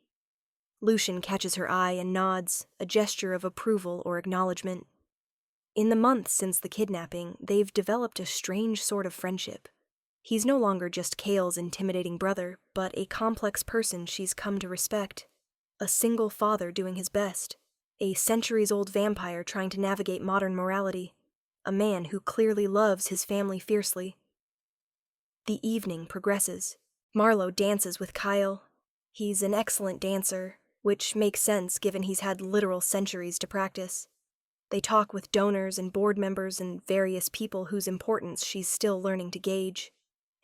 Lucian catches her eye and nods, a gesture of approval or acknowledgement. In the months since the kidnapping, they've developed a strange sort of friendship. He's no longer just Kale's intimidating brother, but a complex person she's come to respect. A single father doing his best. A centuries-old vampire trying to navigate modern morality. A man who clearly loves his family fiercely. The evening progresses. Marlowe dances with Kyle. He's an excellent dancer, which makes sense given he's had literal centuries to practice. They talk with donors and board members and various people whose importance she's still learning to gauge.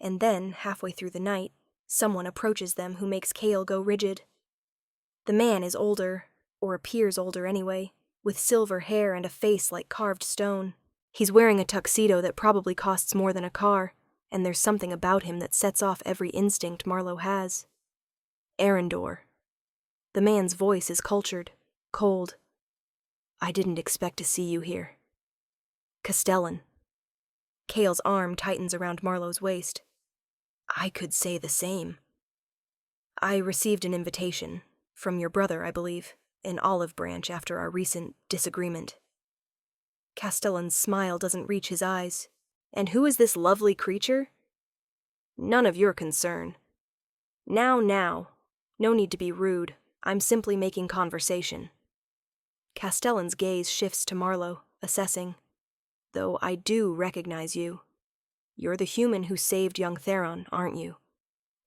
And then, halfway through the night, someone approaches them who makes Kale go rigid. The man is older, or appears older anyway, with silver hair and a face like carved stone. He's wearing a tuxedo that probably costs more than a car, and there's something about him that sets off every instinct Marlowe has. Arendor. The man's voice is cultured, cold. I didn't expect to see you here. Castellan. Kale's arm tightens around Marlowe's waist. I could say the same. I received an invitation, from your brother, I believe, in Olive Branch after our recent disagreement. Castellan's smile doesn't reach his eyes. And who is this lovely creature? None of your concern. Now. No need to be rude. I'm simply making conversation. Castellan's gaze shifts to Marlowe, assessing. Though I do recognize you. You're the human who saved young Theron, aren't you?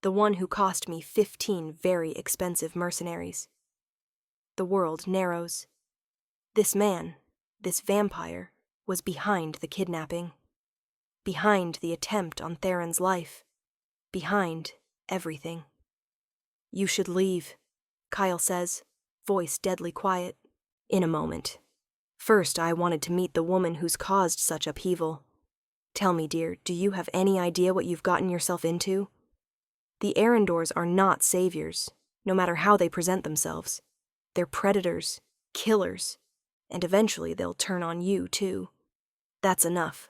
The one who cost me 15 very expensive mercenaries. The world narrows. This man, this vampire, was behind the kidnapping. Behind the attempt on Theron's life. Behind everything. You should leave, Kyle says, voice deadly quiet. In a moment. First, I wanted to meet the woman who's caused such upheaval. Tell me, dear, do you have any idea what you've gotten yourself into? The Arendors are not saviors, no matter how they present themselves. They're predators, killers, and eventually they'll turn on you, too. That's enough.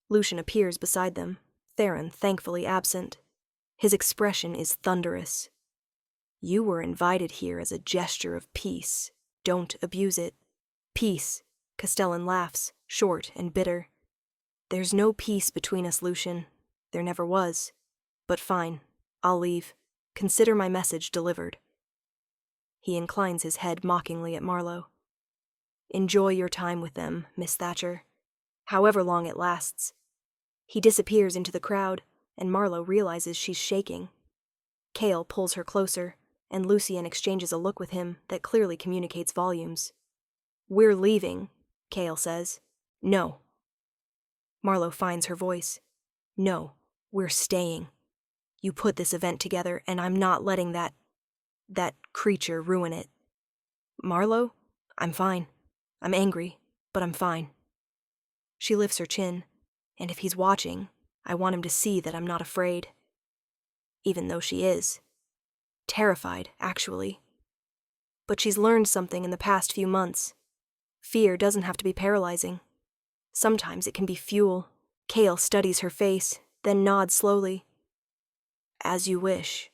Lucian appears beside them, Theron thankfully absent. His expression is thunderous. You were invited here as a gesture of peace. Don't abuse it. Peace, Castellan laughs, short and bitter. There's no peace between us, Lucian. There never was. But fine, I'll leave. Consider my message delivered. He inclines his head mockingly at Marlowe. Enjoy your time with them, Miss Thatcher. However long it lasts. He disappears into the crowd, and Marlowe realizes she's shaking. Kale pulls her closer, and Lucian exchanges a look with him that clearly communicates volumes. We're leaving, Kale says. No. Marlowe finds her voice. No, we're staying. You put this event together, and I'm not letting that creature ruin it. Marlowe, I'm fine. I'm angry, but I'm fine. She lifts her chin, and if he's watching, I want him to see that I'm not afraid. Even though she is. Terrified, actually. But she's learned something in the past few months. Fear doesn't have to be paralyzing. Sometimes it can be fuel. Kale studies her face, then nods slowly. As you wish.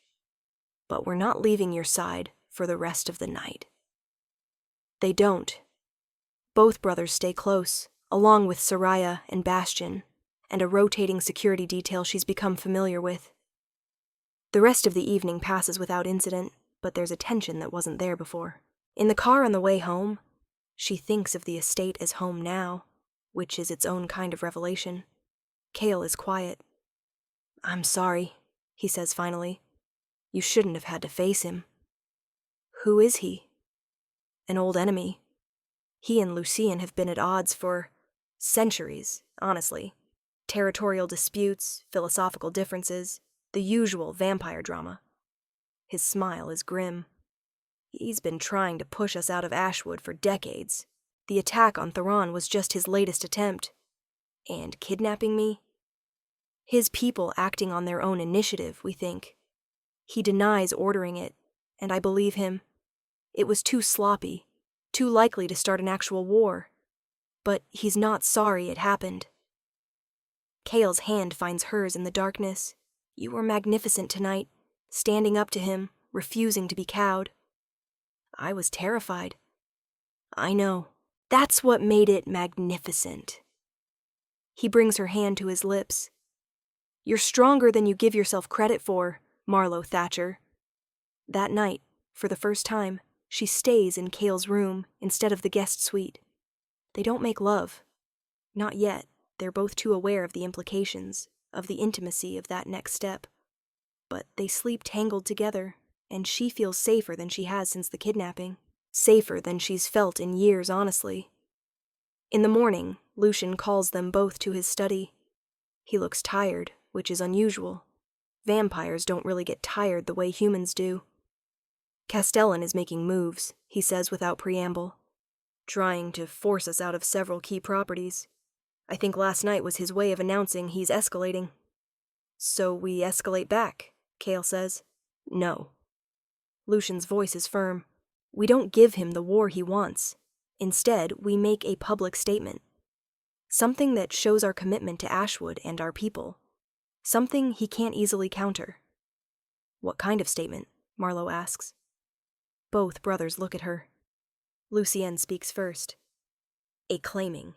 But we're not leaving your side for the rest of the night. They don't. Both brothers stay close, along with Soraya and Bastion, and a rotating security detail she's become familiar with. The rest of the evening passes without incident, but there's a tension that wasn't there before. In the car on the way home, she thinks of the estate as home now, which is its own kind of revelation. Kale is quiet. I'm sorry, he says finally. You shouldn't have had to face him. Who is he? An old enemy. He and Lucian have been at odds for centuries, honestly. Territorial disputes, philosophical differences, the usual vampire drama. His smile is grim. He's been trying to push us out of Ashwood for decades. The attack on Theron was just his latest attempt. And kidnapping me? His people acting on their own initiative, we think. He denies ordering it, and I believe him. It was too sloppy, too likely to start an actual war. But he's not sorry it happened. Kale's hand finds hers in the darkness. You were magnificent tonight, standing up to him, refusing to be cowed. I was terrified. I know. That's what made it magnificent. He brings her hand to his lips. You're stronger than you give yourself credit for, Marlowe Thatcher. That night, for the first time, she stays in Kale's room instead of the guest suite. They don't make love. Not yet. They're both too aware of the implications, of the intimacy of that next step. But they sleep tangled together, and she feels safer than she has since the kidnapping. Safer than she's felt in years, honestly. In the morning, Lucian calls them both to his study. He looks tired, which is unusual. Vampires don't really get tired the way humans do. Castellan is making moves, he says without preamble. Trying to force us out of several key properties. I think last night was his way of announcing he's escalating. So we escalate back, Kale says. No. Lucian's voice is firm. We don't give him the war he wants. Instead, we make a public statement. Something that shows our commitment to Ashwood and our people. Something he can't easily counter. What kind of statement? Marlowe asks. Both brothers look at her. Lucienne speaks first. A claiming.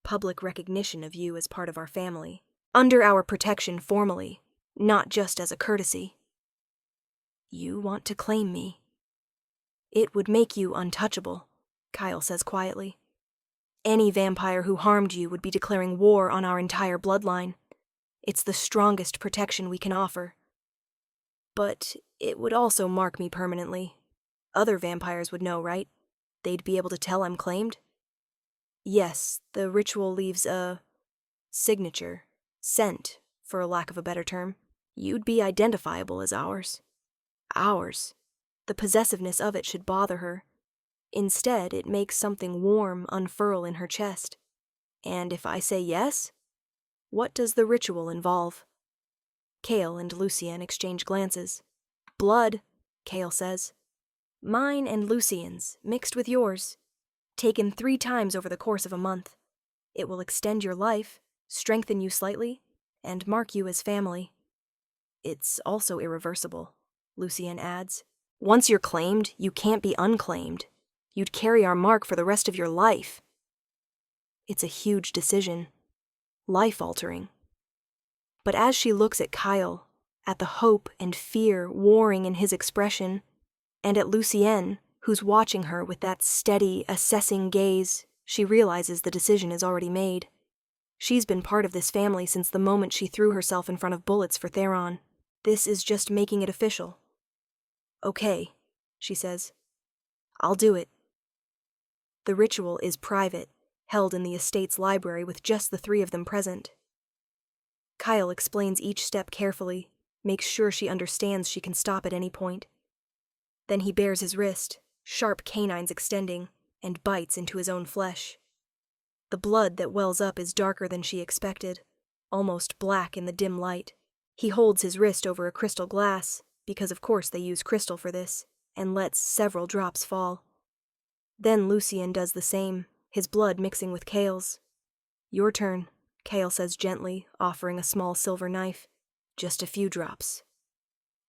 Public recognition of you as part of our family. Under our protection formally, not just as a courtesy. You want to claim me. It would make you untouchable, Kyle says quietly. Any vampire who harmed you would be declaring war on our entire bloodline. It's the strongest protection we can offer. But it would also mark me permanently. Other vampires would know, right? They'd be able to tell I'm claimed? Yes, the ritual leaves a signature, scent, for lack of a better term. You'd be identifiable as ours. Ours. The possessiveness of it should bother her. Instead, it makes something warm unfurl in her chest. And if I say yes, what does the ritual involve? Kale and Lucienne exchange glances. Blood, Kale says. Mine and Lucien's, mixed with yours. Taken 3 times over the course of a month. It will extend your life, strengthen you slightly, and mark you as family. It's also irreversible, Lucienne adds. Once you're claimed, you can't be unclaimed. You'd carry our mark for the rest of your life. It's a huge decision. Life-altering. But as she looks at Kyle, at the hope and fear warring in his expression, and at Lucienne, who's watching her with that steady, assessing gaze, she realizes the decision is already made. She's been part of this family since the moment she threw herself in front of bullets for Theron. This is just making it official. Okay, she says. I'll do it. The ritual is private, held in the estate's library with just the 3 of them present. Kyle explains each step carefully, makes sure she understands she can stop at any point. Then he bares his wrist, sharp canines extending, and bites into his own flesh. The blood that wells up is darker than she expected, almost black in the dim light. He holds his wrist over a crystal glass, because of course they use crystal for this, and lets several drops fall. Then Lucian does the same, his blood mixing with Kale's. Your turn, Kale says gently, offering a small silver knife. Just a few drops.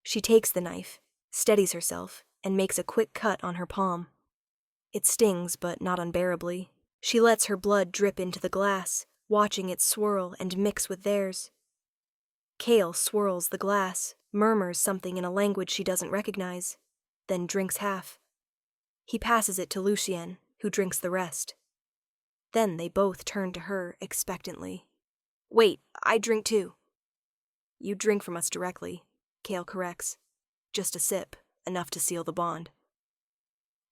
She takes the knife, steadies herself, and makes a quick cut on her palm. It stings, but not unbearably. She lets her blood drip into the glass, watching it swirl and mix with theirs. Kale swirls the glass, murmurs something in a language she doesn't recognize, then drinks half. He passes it to Lucienne, who drinks the rest. Then they both turn to her expectantly. Wait, I drink too. You drink from us directly, Kale corrects. Just a sip, enough to seal the bond.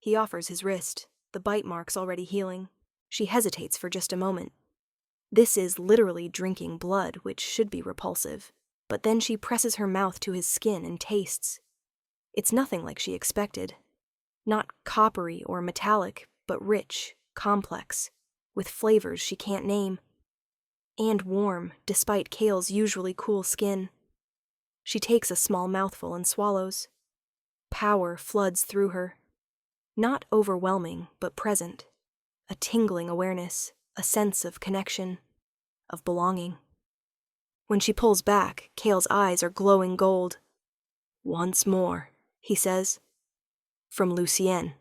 He offers his wrist, the bite marks already healing. She hesitates for just a moment. This is literally drinking blood, which should be repulsive. But then she presses her mouth to his skin and tastes. It's nothing like she expected. Not coppery or metallic, but rich, complex, with flavors she can't name. And warm, despite Kale's usually cool skin. She takes a small mouthful and swallows. Power floods through her. Not overwhelming, but present. A tingling awareness, a sense of connection, of belonging. When she pulls back, Kale's eyes are glowing gold. "Once more," he says. From Lucien.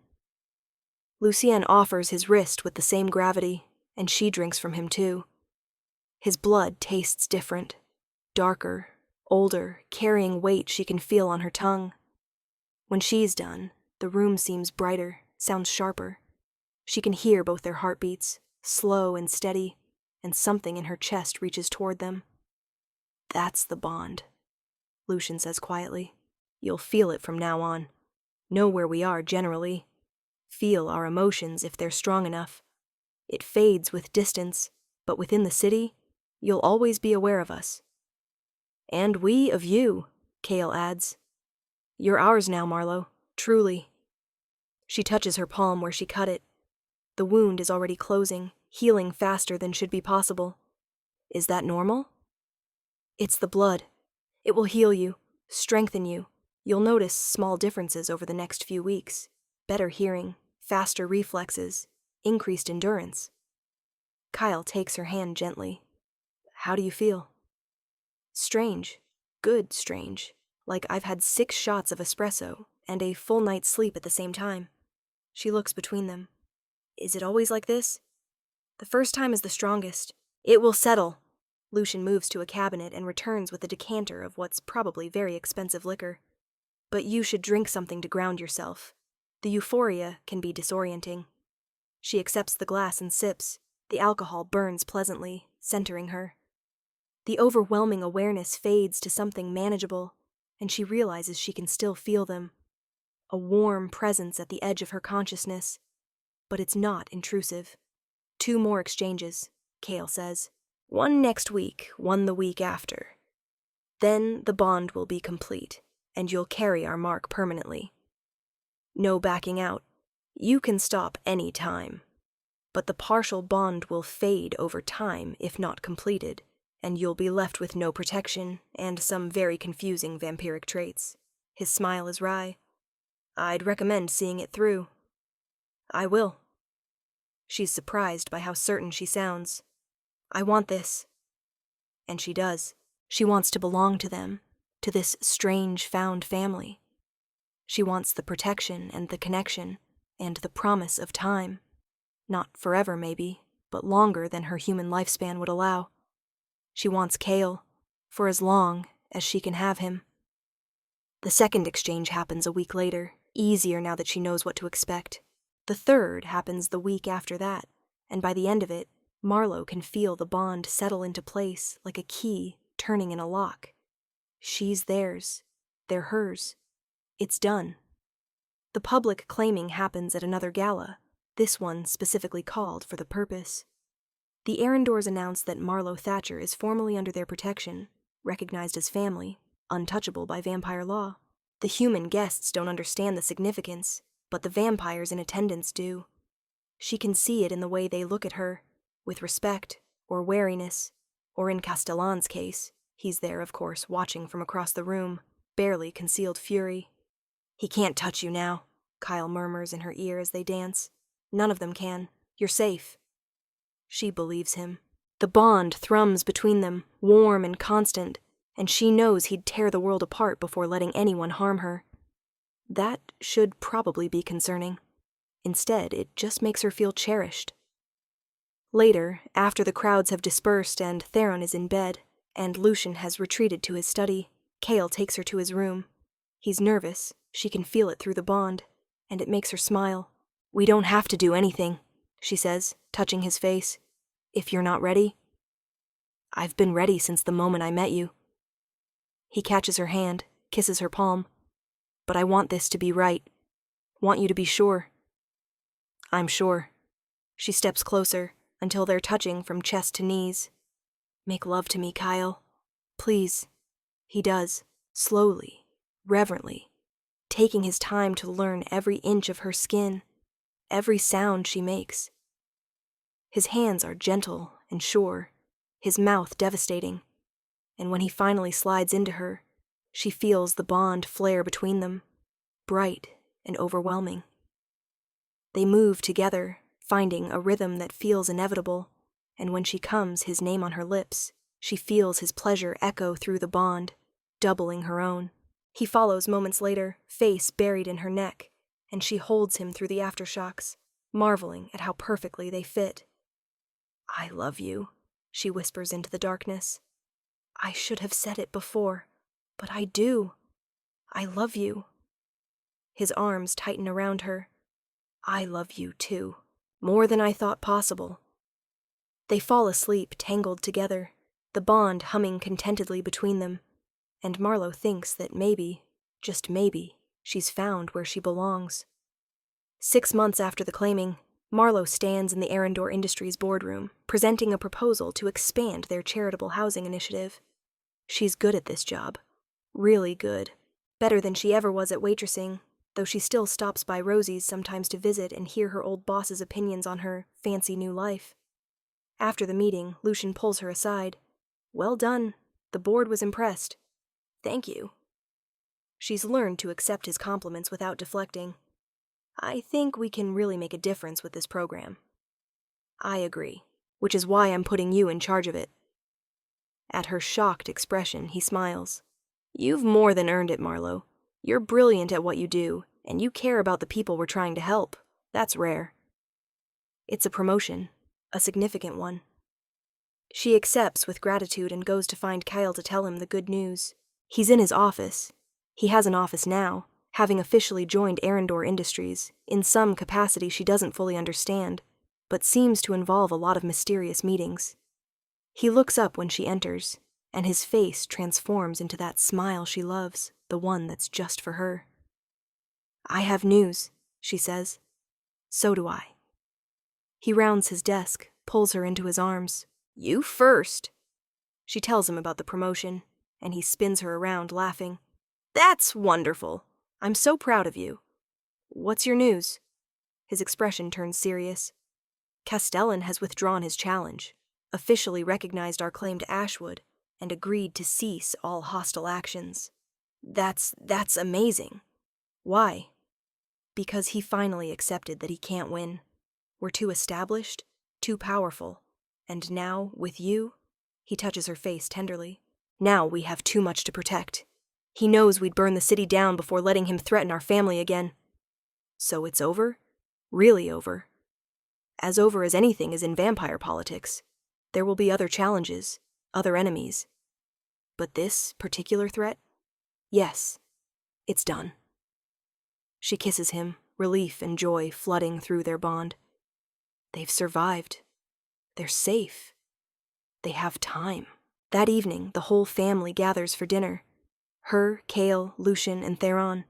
Lucien offers his wrist with the same gravity, and she drinks from him too. His blood tastes different, darker, older, carrying weight she can feel on her tongue. When she's done, the room seems brighter, sounds sharper. She can hear both their heartbeats, slow and steady, and something in her chest reaches toward them. "That's the bond," Lucien says quietly. "You'll feel it from now on. Know where we are generally. Feel our emotions if they're strong enough. It fades with distance, but within the city, you'll always be aware of us." "And we of you," Kale adds. "You're ours now, Marlowe, truly." She touches her palm where she cut it. The wound is already closing, healing faster than should be possible. Is that normal? "It's the blood. It will heal you, strengthen you. You'll notice small differences over the next few weeks. Better hearing, faster reflexes, increased endurance." Kyle takes her hand gently. "How do you feel?" "Strange. Good strange. Like I've had 6 shots of espresso and a full night's sleep at the same time." She looks between them. "Is it always like this?" "The first time is the strongest. It will settle." Lucien moves to a cabinet and returns with a decanter of what's probably very expensive liquor. "But you should drink something to ground yourself. The euphoria can be disorienting." She accepts the glass and sips. The alcohol burns pleasantly, centering her. The overwhelming awareness fades to something manageable, and she realizes she can still feel them. A warm presence at the edge of her consciousness. But it's not intrusive. 2 more exchanges, Kale says. 1 next week, 1 the week after. Then the bond will be complete, and you'll carry our mark permanently. No backing out. You can stop any time. But the partial bond will fade over time if not completed, and you'll be left with no protection and some very confusing vampiric traits. His smile is wry. I'd recommend seeing it through. I will. She's surprised by how certain she sounds. I want this. And she does. She wants to belong to them, to this strange found family. She wants the protection and the connection, and the promise of time. Not forever, maybe, but longer than her human lifespan would allow. She wants Kale, for as long as she can have him. The second exchange happens a week later, easier now that she knows what to expect. The third happens the week after that, and by the end of it, Marlowe can feel the bond settle into place like a key turning in a lock. She's theirs. They're hers. It's done. The public claiming happens at another gala, this one specifically called for the purpose. The Arendors announce that Marlowe Thatcher is formally under their protection, recognized as family, untouchable by vampire law. The human guests don't understand the significance, but the vampires in attendance do. She can see it in the way they look at her, with respect or wariness, or in Castellan's case, he's there, of course, watching from across the room, barely concealed fury. He can't touch you now, Kyle murmurs in her ear as they dance. None of them can. You're safe. She believes him. The bond thrums between them, warm and constant, and she knows he'd tear the world apart before letting anyone harm her. That should probably be concerning. Instead, it just makes her feel cherished. Later, after the crowds have dispersed and Theron is in bed, and Lucien has retreated to his study, Kale takes her to his room. He's nervous, she can feel it through the bond, and it makes her smile. We don't have to do anything, she says, touching his face. If you're not ready. I've been ready since the moment I met you. He catches her hand, kisses her palm. But I want this to be right. Want you to be sure. I'm sure. She steps closer, until they're touching from chest to knees. Make love to me, Kyle. Please. He does, slowly, reverently, taking his time to learn every inch of her skin, every sound she makes. His hands are gentle and sure, his mouth devastating, and when he finally slides into her, She feels the bond flare between them, bright and overwhelming. They move together, finding a rhythm that feels inevitable, and when she comes, his name on her lips, she feels his pleasure echo through the bond, doubling her own. He follows moments later, face buried in her neck, and she holds him through the aftershocks, marveling at how perfectly they fit. "I love you," she whispers into the darkness. "I should have said it before, but I do. I love you." His arms tighten around her. "I love you, too, more than I thought possible." They fall asleep, tangled together, the bond humming contentedly between them, and Marlowe thinks that maybe, just maybe, she's found where she belongs. 6 months after the claiming, Marlowe stands in the Arendor Industries boardroom, presenting a proposal to expand their charitable housing initiative. She's good at this job. Really good. Better than she ever was at waitressing, though she still stops by Rosie's sometimes to visit and hear her old boss's opinions on her fancy new life. After the meeting, Lucian pulls her aside. "Well done. The board was impressed." "Thank you." She's learned to accept his compliments without deflecting. "I think we can really make a difference with this program." "I agree, which is why I'm putting you in charge of it." At her shocked expression, he smiles. "You've more than earned it, Marlowe. You're brilliant at what you do, and you care about the people we're trying to help. That's rare." It's a promotion, a significant one. She accepts with gratitude and goes to find Kyle to tell him the good news. He's in his office. He has an office now, having officially joined Arendor Industries, in some capacity she doesn't fully understand, but seems to involve a lot of mysterious meetings. He looks up when she enters, and his face transforms into that smile she loves, the one that's just for her. "I have news," she says. "So do I." He rounds his desk, pulls her into his arms. "You first." She tells him about the promotion, and he spins her around, laughing. "That's wonderful. I'm so proud of you. What's your news?" His expression turns serious. "Castellan has withdrawn his challenge, officially recognized our claim to Ashwood, and agreed to cease all hostile actions." That's amazing." "Why?" "Because he finally accepted that he can't win. We're too established, too powerful, and now, with you," he touches her face tenderly, "now we have too much to protect. He knows we'd burn the city down before letting him threaten our family again." "So it's over? Really over?" "As over as anything is in vampire politics. There will be other challenges, other enemies. But this particular threat? Yes, it's done." She kisses him, relief and joy flooding through their bond. They've survived. They're safe. They have time. That evening, the whole family gathers for dinner. Her, Kale, Lucian, and Theron.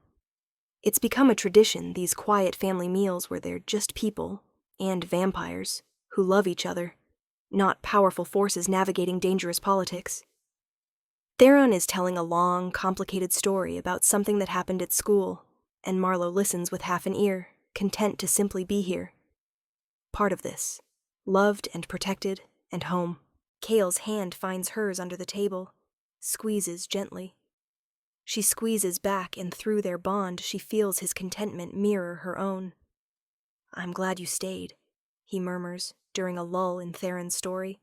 It's become a tradition, these quiet family meals where they're just people, and vampires, who love each other, not powerful forces navigating dangerous politics. Theron is telling a long, complicated story about something that happened at school, and Marlowe listens with half an ear, content to simply be here. Part of this, loved and protected, and home. Kale's hand finds hers under the table, squeezes gently. She squeezes back, and through their bond she feels his contentment mirror her own. "I'm glad you stayed," he murmurs during a lull in Theron's story.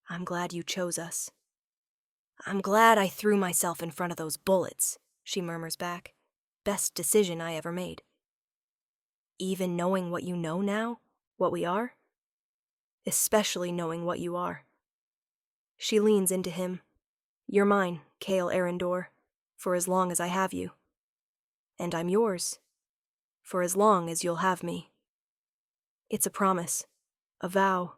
"I'm glad you chose us." "I'm glad I threw myself in front of those bullets," she murmurs back. "Best decision I ever made." "Even knowing what you know now? What we are?" "Especially knowing what you are." She leans into him. "You're mine, Kale Arendor, for as long as I have you. And I'm yours, for as long as you'll have me." It's a promise, a vow,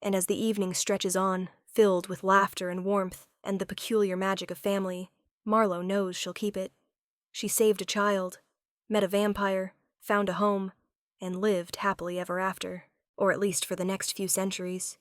and as the evening stretches on, filled with laughter and warmth and the peculiar magic of family, Marlowe knows she'll keep it. She saved a child, met a vampire, found a home, and lived happily ever after, or at least for the next few centuries.